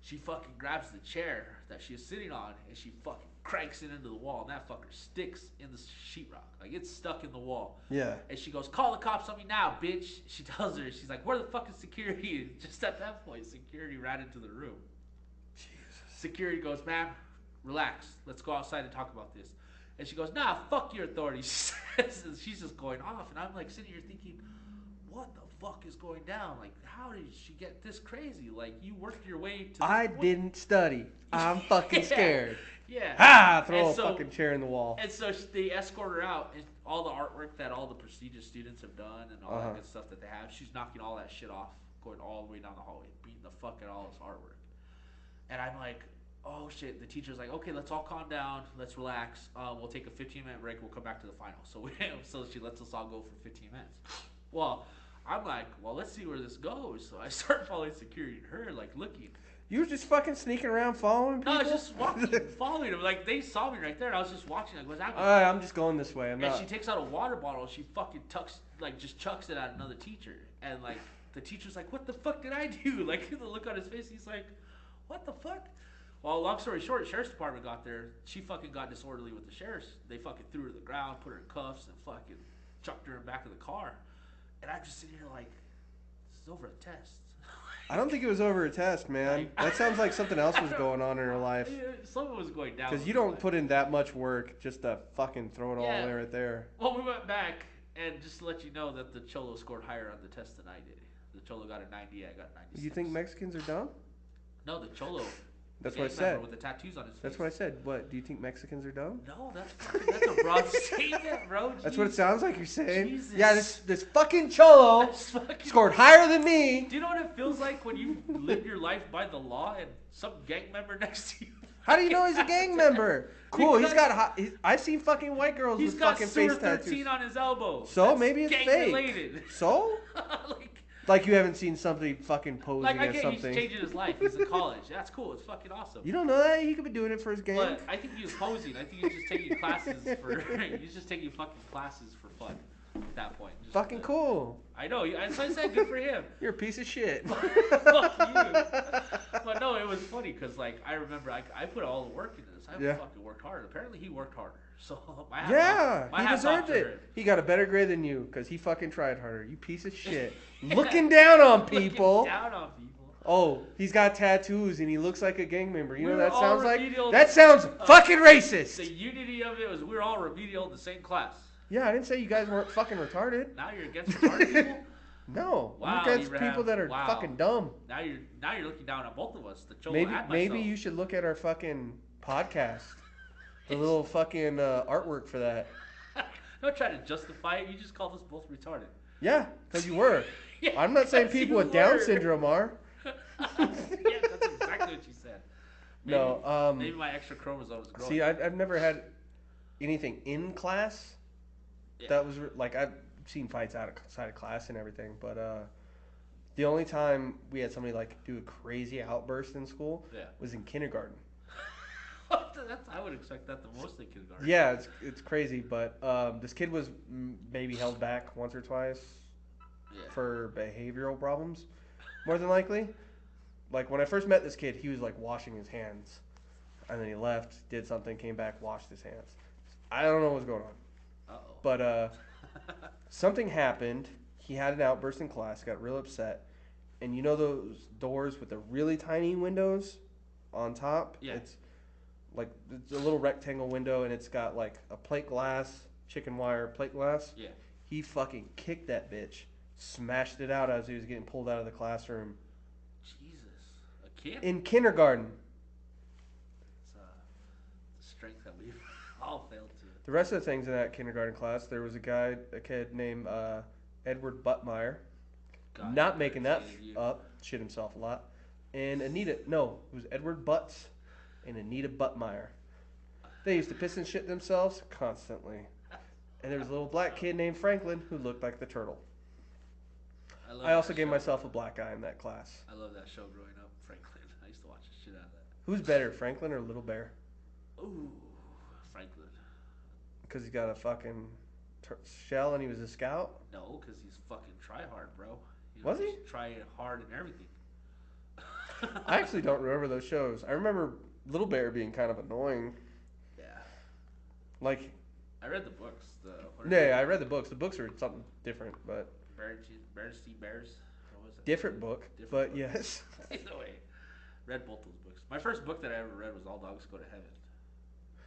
She fucking grabs the chair that she is sitting on and she fucking cranks it into the wall, and that fucker sticks in the sheetrock. Like, it's stuck in the wall. Yeah. And she goes, call the cops on me now, bitch. She tells her, she's like, where the fuck is security? And just at that point, security ran into the room. Jesus. Security goes, ma'am, relax. Let's go outside and talk about this. And she goes, nah, fuck your authority. She says, and she's just going off. And I'm like sitting here thinking, what the fuck is going down? Like, how did she get this crazy? Like, you worked your way to this I point. didn't study. I'm fucking scared. Yeah. Ah, throw a fucking chair in the wall. And so they escort her out, and all the artwork that all the prestigious students have done and all that good stuff that they have, she's knocking all that shit off, going all the way down the hallway, beating the fuck out of all this artwork. And I'm like, oh shit. The teacher's like, okay, let's all calm down, let's relax. We'll take a 15-minute break. We'll come back to the final. So she lets us all go for 15 minutes. Well, I'm like, well, let's see where this goes. So I start following security and her, like, looking. You were just fucking sneaking around following people? No, I was just walking, following them. Like, they saw me right there, and I was just watching. Like, what's happening? I'm just going this way. And she takes out a water bottle, and she fucking just chucks it at another teacher. And, like, the teacher's like, what the fuck did I do? Like, the look on his face, he's like, what the fuck? Well, long story short, sheriff's department got there. She fucking got disorderly with the sheriffs. They fucking threw her to the ground, put her in cuffs, and fucking chucked her in the back of the car. And I'm just sitting here like, this is over a test. I don't think it was over a test, man. That sounds like something else was going on in her life. Something was going down. Because you don't put in that much work just to fucking throw it all away right there. Well, we went back, and just to let you know that the Cholo scored higher on the test than I did. The Cholo got a 90, I got 96. You think Mexicans are dumb? No, the Cholo. That's what I said. With the tattoos on his face. That's what I said. What, do you think Mexicans are dumb? No, that's a broad statement, bro. That's what it sounds like you're saying. Jesus. Yeah, this fucking Cholo scored higher than me. Do you know what it feels like when you live your life by the law and some gang member next to you? How do you know he's a gang member? Cool, he's got I've seen fucking white girls with fucking face tattoos. He's got 13 on his elbow. So that's maybe it's gang fake. Related. So? Like you haven't seen somebody fucking posing as something. He's changing his life. He's in college. That's cool. It's fucking awesome. You don't know that? He could be doing it for his gang. But I think he was posing. I think he's just taking classes for. He's just taking fucking classes for fun. At that point. Just fucking cool. I know. So I said good for him. You're a piece of shit. Fuck you. But no, it was funny because like I remember I put all the work into this. I fucking worked hard. Apparently he worked harder. So he deserved it. He got a better grade than you because he fucking tried harder. You piece of shit. Looking down on people. Looking down on people. Oh, he's got tattoos and he looks like a gang member. You know what that sounds like? Remedial. That sounds fucking racist. The unity of it was we were all remedial in the same class. Yeah, I didn't say you guys weren't fucking retarded. Now you're against retarded people? No, wow, you're against people that are fucking dumb. Now you're looking down on both of us. The Cholo and myself. Maybe you should look at our fucking podcast. The little fucking artwork for that. Don't try to justify it. You just called us both retarded. Yeah, because you were. Yeah, I'm not saying people with Down syndrome are. Yeah, that's exactly what you said. Maybe my extra chromosomes growing. See, I've never had anything in class that was like I've seen fights outside of class and everything, but the only time we had somebody like do a crazy outburst in school was in kindergarten. I would expect that the most in kindergarten. Yeah, it's crazy, but this kid was maybe held back once or twice for behavioral problems, more than likely. Like when I first met this kid, he was like washing his hands, and then he left, did something, came back, washed his hands. I don't know what's going on. Uh-oh. But something happened. He had an outburst in class, got real upset, and you know those doors with the really tiny windows on top? Yeah. It's a little rectangle window, and it's got like a plate glass, chicken wire plate glass. Yeah. He fucking kicked that bitch, smashed it out as he was getting pulled out of the classroom. Jesus, a kid? In kindergarten. It's the strength that we've all failed to. The rest of the things in that kindergarten class, there was a kid named Edward Buttmeyer. God, not making that up. Shit himself a lot. And it was Edward Butts and Anita Buttmeyer. They used to piss and shit themselves constantly. And there was a little black kid named Franklin who looked like the turtle. I also gave myself a black eye in that class. I love that show growing up, Franklin. I used to watch the shit out of that. Who's better, Franklin or Little Bear? Ooh, Franklin. Because he got a fucking shell and he was a scout? No, because he's fucking try hard, bro. Was he? Try hard and everything. I actually don't remember those shows. I remember Little Bear being kind of annoying. Yeah, Like, I read the books. yeah, I read the books. The books are something different, but Bears See Bears. What was it? different book. Different But book. yes, Either way, read both those books. My first book that I ever read was All Dogs Go to Heaven,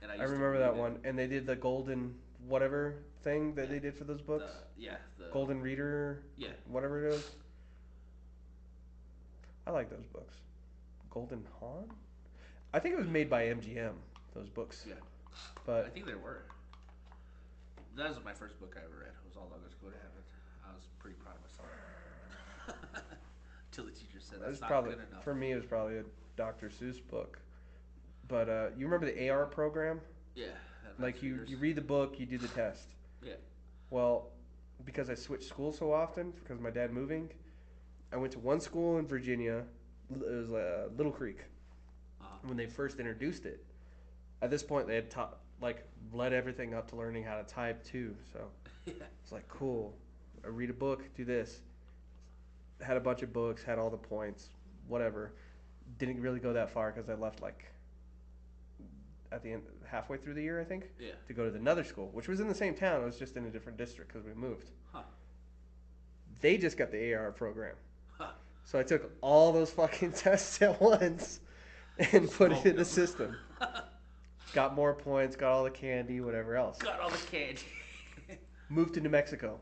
and I used to remember read that it. one. And they did the golden whatever thing that Yeah. they did for those books. The Golden Reader, Yeah, whatever it is. I like those books. Golden Han? I think it was made by MGM, those books. yeah. I But think they were. That was my first book I ever read. It was All Dogs Go to Heaven. I was pretty proud of myself. Till the teacher said it was that's not probably, good enough. for me, it was probably a Dr. Seuss book. But you remember the AR program? Yeah. Like you read the book, you do the test. Yeah. Well, because I switched schools so often, because of my dad moving, I went to one school in Virginia. It was Little Creek. When they first introduced it, at this point they had taught, like, led everything up to learning how to type too. So Yeah. it's like, cool. I read a book, do this. Had a bunch of books, had all the points, whatever. Didn't really go that far because I left like at the end, halfway through the year, I think, Yeah. to go to another school, which was in the same town. It was just in a different district because we moved. Huh. They just got the AR program. Huh. So I took all those fucking tests at once and put it in the system. Got more points, got all the candy, whatever else. Got all the candy. Moved to New Mexico.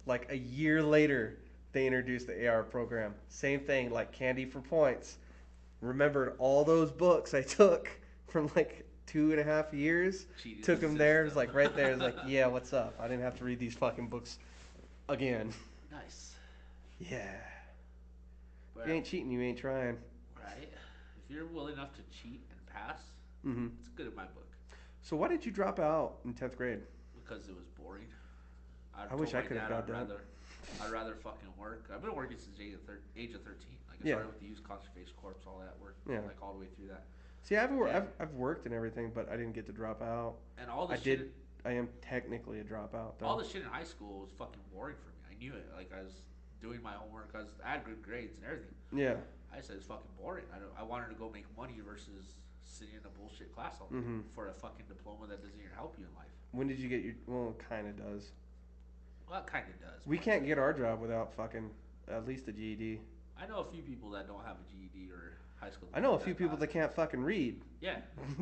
Like a year later, they introduced the AR program. Same thing, like candy for points. Remembered all those books I took from like 2.5 years. Cheated Took the them there. It was system. like right there. It was like, yeah, what's up? I didn't have to read these fucking books again. Nice. Yeah. Well, If you ain't cheating, you ain't trying. right? If you're willing enough to cheat and pass, Mm-hmm. it's good in my book. So why did you drop out in 10th grade? Because it was boring. I wish I could have got that. I'd rather fucking work. I've been working since the age of 13. Like I Yeah. started with the Youth Conservation Corps, all that work, Yeah. like all the way through that. See, Yeah. I've worked and everything, but I didn't get to drop out. And all the I shit, did. I am technically a dropout, though. all the shit in high school was fucking boring for me. I knew it. Like I was doing my homework. I had good grades and everything. Yeah. I said it's fucking boring. I wanted to go make money versus sitting in a bullshit class all day Mhm. for a fucking diploma that doesn't even help you in life. When did you get your? Well, it kind of does. Well, it kind of does. We but can't get our job without fucking at least a GED. I know a few people that don't have a GED or high school. I know a diploma few people that pass. can't fucking read. Yeah.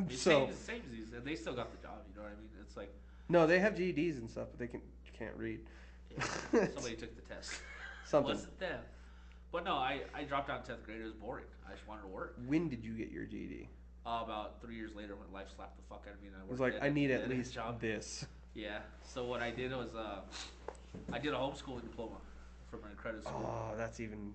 It's So same as these, and they still got the job. You know what I mean? It's like no, they have GEDs and stuff, but they can't read. yeah, somebody took the test. Something. Wasn't them. But no, I dropped out in 10th grade. It was boring. I just wanted to work. When did you get your GED? About 3 years later, when life slapped the fuck out of me, and I It was worked like I need at a least job. this. Yeah. So what I did was I did a homeschooling diploma from an accredited school. Oh, that's even.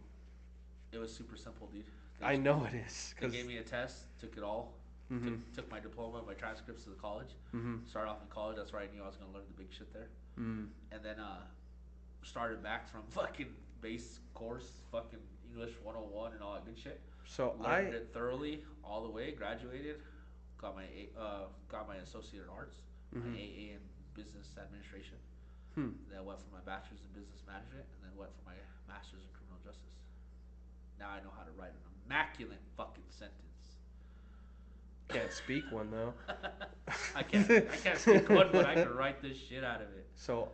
It was super simple, dude. I know it is. They gave me a test, took it all, Mhm. took my diploma, my transcripts to the college. Mhm. Started off in college. That's where I knew I was gonna learn the big shit there. Mm. And then started back from fucking base course, fucking English 101 and all that good shit. So Learned it thoroughly all the way. Graduated, got my associate in arts, my Mhm. AA in business administration. Hmm. Then I went for my bachelor's in business management, and then went for my master's in criminal justice. Now I know how to write an immaculate fucking sentence. Can't speak one though. I can't speak one, but I can write this shit out of it. So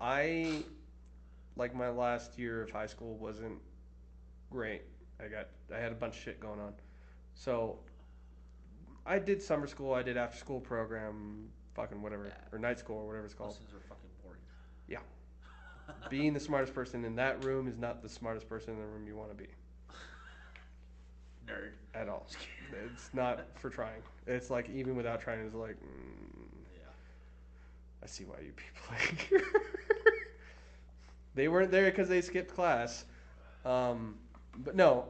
like my last year of high school wasn't great. I had a bunch of shit going on. So I did summer school, I did after school program, fucking whatever, Yeah. or night school or whatever it's called. Those things are fucking boring. Yeah. Being the smartest person in that room is not the smartest person in the room you want to be Nerd. at all. It's not for trying. It's like even without trying, it's like, Yeah. I see why you people are here. They weren't there because they skipped class. But no,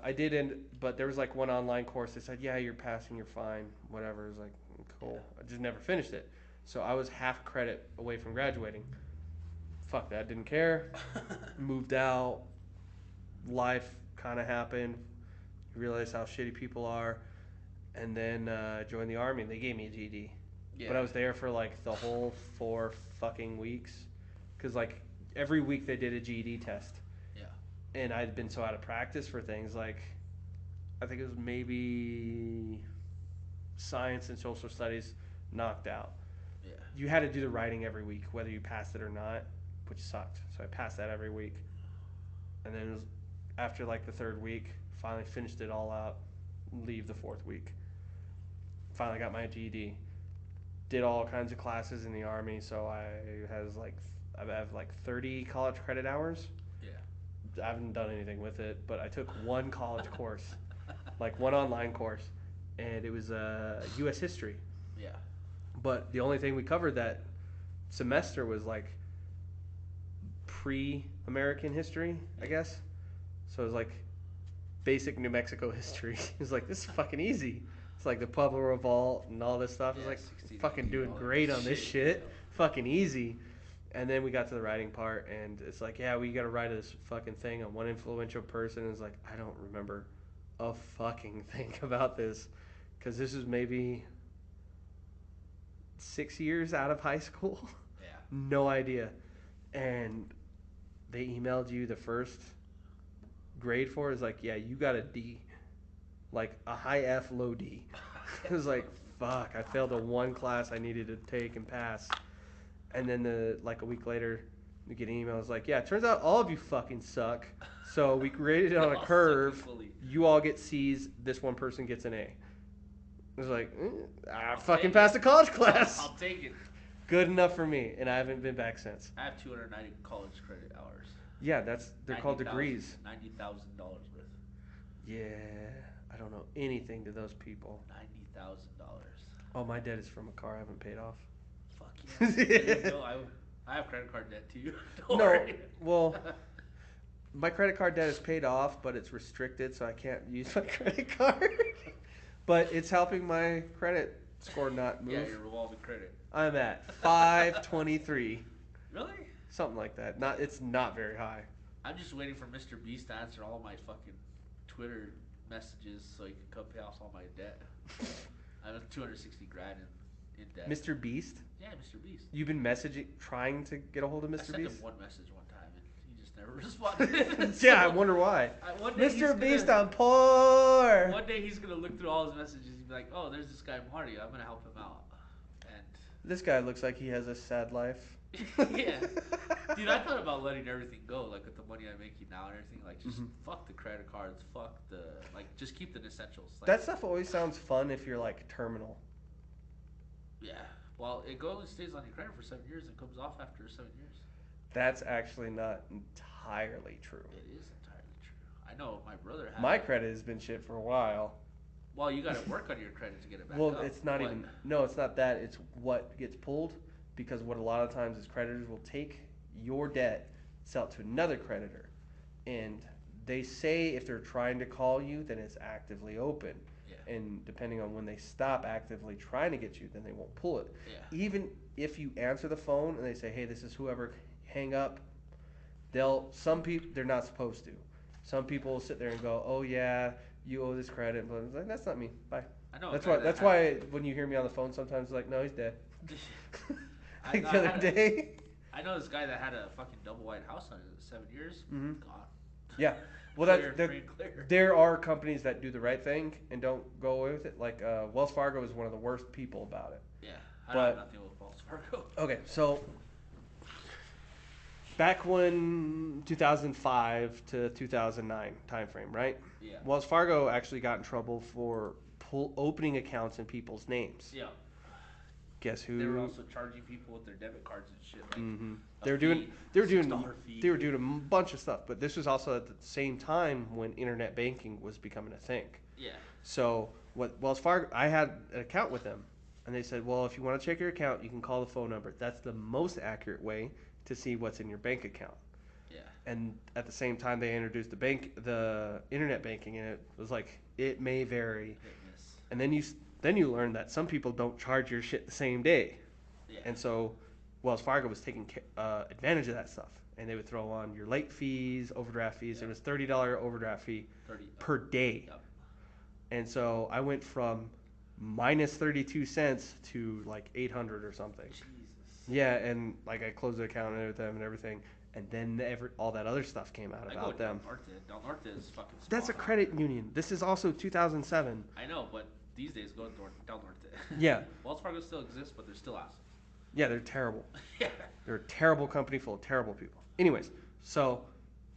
I didn't. But there was like one online course that said, yeah, you're passing, you're fine, whatever. It was like, cool. I just never finished it. So I was half credit away from graduating. Fuck that, didn't care. Moved out. Life kind of happened. You realize how shitty people are. And then joined the Army, and they gave me a GED. Yeah. But I was there for like the whole 4 fucking weeks. Because like every week they did a GED test. Yeah. And I'd been so out of practice for things like, I think it was maybe science and social studies knocked out. Yeah. You had to do the writing every week, whether you passed it or not, which sucked. So I passed that every week. And then it was after like the third week, finally finished it all out, leave the fourth week. Finally got my GED. Did all kinds of classes in the Army, so I have like 30 college credit hours. Yeah. I haven't done anything with it, but I took one college course, like one online course, and it was U.S. history. Yeah. But the only thing we covered that semester was like pre-American history, I guess. So it was like basic New Mexico history. It's like, this is fucking easy. It's like the Pueblo Revolt and all this stuff. It's like, fucking doing great on this shit. Fucking easy. And then we got to the writing part, and it's like, yeah, we got to write this fucking thing on one influential person. And it's like, I don't remember a fucking thing about this, because this is maybe 6 years out of high school. Yeah. No idea. And they emailed you the first grade for it. It's like, yeah, you got a D. Like a high F, low D. It was like, fuck, I failed the one class I needed to take and pass. And then like a week later, we get emails like, yeah, it turns out all of you fucking suck. So we graded it on a curve. You all get C's. This one person gets an A. It was like, I fucking passed a college class. I'll take it. Good enough for me, and I haven't been back since. I have 290 college credit hours. Yeah, they're called degrees. $90,000 worth. Yeah, I don't know anything to those people. $90,000. Oh, my debt is from a car I haven't paid off. Fuck yeah. I have credit card debt too. Don't No, worry. well, my credit card debt is paid off, but it's restricted, so I can't use my credit card. But it's helping my credit score not move. Yeah, your revolving credit. I'm at 523. Really? Something like that. It's not very high. I'm just waiting for Mr. Beast to answer all my fucking Twitter messages so he can come pay off all my debt. I have 260 grand in debt. Mr. Beast? Yeah, Mr. Beast. You've been trying to get a hold of Mr. I sent Beast? him one message one time and he just never responded. Yeah, I wonder why. Mr. Beast, I'm poor. One day he's gonna look through all his messages and be like, "Oh, there's this guy Marty. I'm gonna help him out." And this guy looks like he has a sad life. yeah, dude, I thought about letting everything go, like with the money I'm making now and everything. Like, just fuck the credit cards, just keep the essentials. Like, that stuff always sounds fun if you're like terminal. Yeah. Well, it only stays on your credit for 7 years and comes off after 7 years. That's actually not entirely true. It is entirely true. I know my brother had. My credit has been shit for a while. Well, you got to work on your credit to get it back Well, up. it's not What? even. No, it's not that. It's what gets pulled, because what a lot of times is creditors will take your debt, sell it to another creditor, and they say if they're trying to call you, then it's actively open. Yeah. And depending on when they stop actively trying to get you, then they won't pull it. Yeah. Even if you answer the phone and they say, "Hey, this is whoever," hang up. Some people, they're not supposed to. Some people will sit there and go, "Oh yeah, you owe this credit." But it's like, that's not me. Bye. I know. That's why when you hear me on the phone, sometimes it's like, "No, he's dead." Like the other day. I know this guy that had a fucking double white house on it 7 years. Mhm. Gone. Yeah. Well, there are companies that do the right thing and don't go away with it. Like Wells Fargo is one of the worst people about it. Yeah, I don't have nothing with Wells Fargo. Okay, so back when 2005 to 2009 timeframe, right? Yeah. Wells Fargo actually got in trouble for opening accounts in people's names. Yeah. Guess who? They were also charging people with their debit cards and shit. Like They were doing a bunch of stuff, but this was also at the same time when internet banking was becoming a thing. Yeah. So what Wells Fargo, I had an account with them, and they said, well, if you want to check your account, you can call the phone number. That's the most accurate way to see what's in your bank account. Yeah. And at the same time, they introduced the internet banking, and it was like, it may vary. And then you learn that some people don't charge your shit the same day. Yeah. And so Wells Fargo was taking advantage of that stuff. And they would throw on your late fees, overdraft fees. It was $30 overdraft fee per day. Yep. And so I went from minus 32 cents to like 800 or something. Jesus. Yeah, and like I closed the account with them and everything. And then all that other stuff came out about them. Del Norte is fucking small. That's a credit union. This is also 2007. I know, but these days go to Del Norte. Yeah. Wells Fargo still exists, but they're still assholes. Yeah, they're terrible. Yeah. They're a terrible company full of terrible people. Anyways, so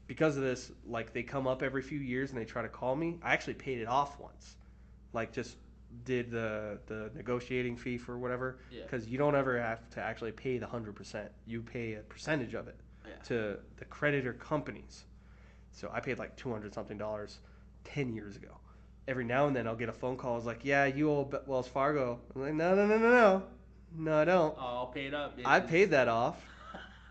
because of this, like they come up every few years and they try to call me. I actually paid it off once, like just did the negotiating fee for whatever. Yeah. Because you don't ever have to actually pay the 100%. You pay a percentage of it Yeah. to the creditor companies. So I paid like $200 something 10 years ago. Every now and then I'll get a phone call. It's like, yeah, you owe Wells Fargo. I'm like, no, I don't. Oh, I'll pay it up, bitches. I paid that off.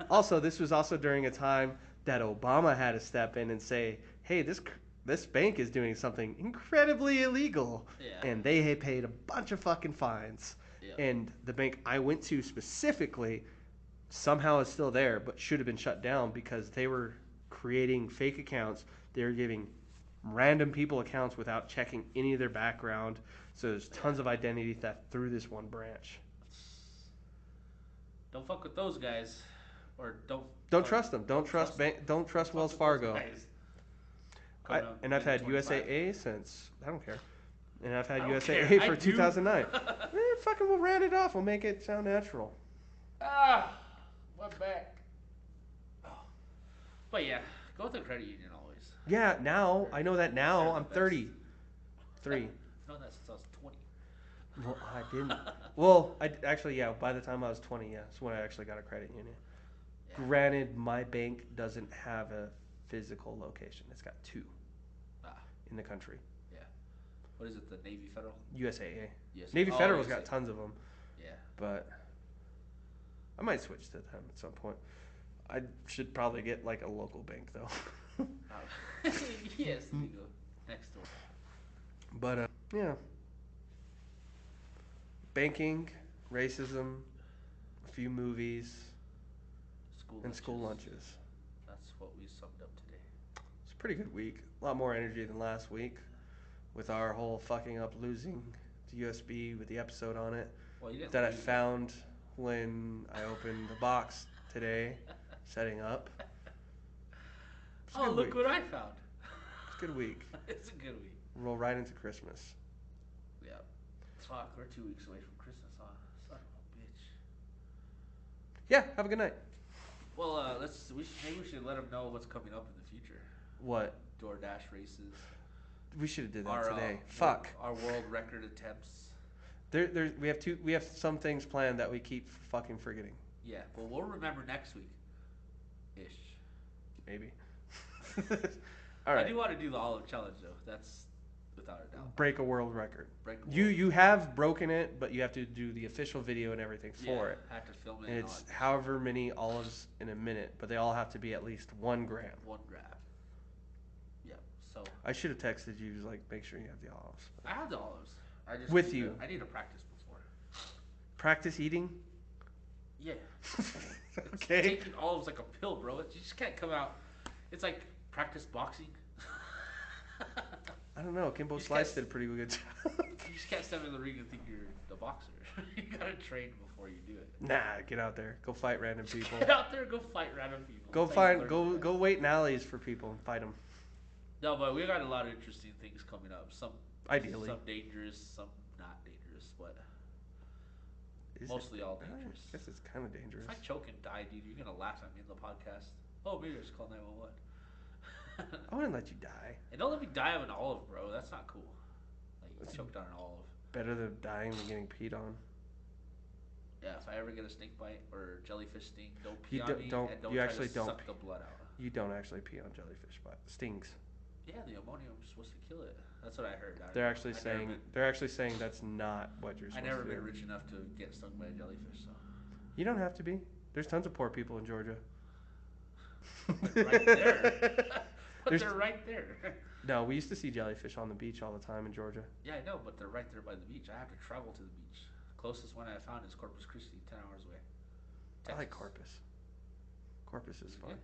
Also, this was also during a time that Obama had to step in and say, hey, this bank is doing something incredibly illegal. Yeah. And they had paid a bunch of fucking fines. Yeah. And the bank I went to specifically somehow is still there, but should have been shut down because they were creating fake accounts. They were giving random people accounts without checking any of their background. So there's tons of identity theft through this one branch. Don't fuck with those guys, or don't Trust them. Don't trust Wells Fargo. And I've had USAA since I don't care. And I've had USAA for 2009. Fucking we'll round it off. We'll make it sound natural. Ah, my back. Oh. But yeah, go with the credit union always. Yeah, now I know that now. They're the I'm best. 33. I've known that since I was 20. Well, I didn't. Well, I actually, yeah. By the time I was 20, yeah, that's when I actually got a credit union. Yeah. Granted, my bank doesn't have a physical location. It's got 2 in the country. Yeah. What is it? The Navy Federal? USAA. Yes. Navy Federal's USA. got tons of them. Yeah. But I might switch to them at some point. I should probably get like a local bank though. Yes, you go next door. But yeah, banking, racism, a few movies, school lunches. That's what we summed up today. It's a pretty good week. A lot more energy than last week, with our whole fucking up losing the USB with the episode on it Well, you didn't that I lose it. found when I opened the box today, setting up. It's a Oh, good look week. what I found. It's a good week. It's a good week. Roll right into Christmas. Yeah. Fuck, we're 2 weeks away from Christmas, huh? Son of a bitch. Yeah, have a good night. Well, maybe we should let them know what's coming up in the future. What? DoorDash races. We should have did that Our, today. Fuck. Our world record attempts. We have some things planned that we keep fucking forgetting. Yeah, well, we'll remember next week. Ish. Maybe. All right. I do want to do the olive challenge though. That's without a doubt. Break a world record. Break a You have broken it, but you have to do the official video and everything for it. I have to film it. And it's however many olives in a minute, but they all have to be at least 1 gram. 1 gram. Yep. So I should have texted you, just like make sure you have the olives. I have the olives. I just With need you. To, I need to practice before. Practice eating. Yeah. Okay. Taking olives like a pill, bro. You just can't come out. It's like practice boxing. I don't know. Kimbo You just Slice can't- did a pretty good job. You just can't step in the ring and think you're the boxer. You gotta train before you do it. Nah, get out there. Go fight random people. Get out there, go fight random people. Go It's like find. learning. Go wait in alleys for people and fight them. No, but we got a lot of interesting things coming up. Some Ideally. some dangerous, some not dangerous, but Is it? mostly all I dangerous. guess it's kind of dangerous. If I choke and die, dude, you're gonna laugh at me in the podcast. Oh, maybe I just call 911. I wouldn't let you die. And don't let me die of an olive, bro. That's not cool. Like, you That's- choked on an olive. Better than dying than getting peed on. Yeah, if I ever get a snake bite or jellyfish sting, don't pee You on don't- me don't- and don't you try actually to don't suck pee. the blood out. You don't actually pee on jellyfish, but it stings. Yeah, the ammonium is supposed to kill it. That's what I heard. I don't They're know. actually I've never saying been- they're actually saying that's not what you're I've supposed never to been do. rich enough to get stung by a jellyfish, so. You don't have to be. There's tons of poor people in Georgia. Right there. But There's- they're right there. No, we used to see jellyfish on the beach all the time in Georgia. Yeah, I know, but they're right there by the beach. I have to travel to the beach. Closest one I found is Corpus Christi, 10 hours away. I like Texas. Corpus. Corpus is fun. Yeah.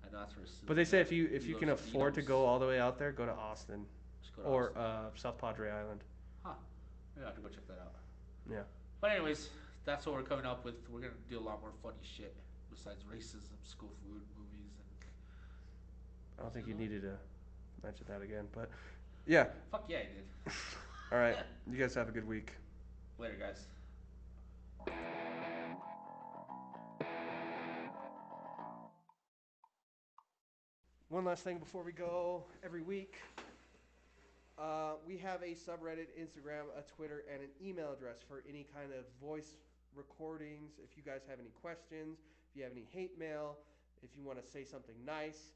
I know that's where it's. But they say if you can Los afford to Pinos. go all the way out there, go to Austin Just go to or Austin. South Padre Island. Maybe I have to go check that out. Yeah. But anyways, that's what we're coming up with. We're gonna do a lot more funny shit besides racism, school food, movies, and I don't think you needed to mention that again, but yeah. fuck yeah, I did. All right. You guys have a good week. Later, guys. One last thing before we go. Every week, we have a subreddit, Instagram, a Twitter, and an email address for any kind of voice recordings. If you guys have any questions, if you have any hate mail, if you want to say something nice,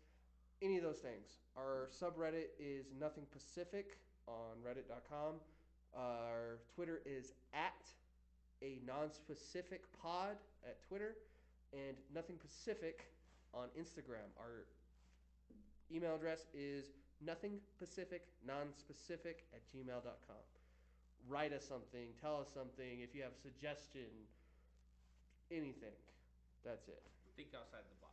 any of those things. Our subreddit is Nothing Pacific on reddit.com. Our Twitter is at a non-specific pod at Twitter, and Nothing Pacific on Instagram. Our email address is nothingpacificnonspecific@gmail.com. Write us something, tell us something, if you have a suggestion, anything. That's it. Think outside the box.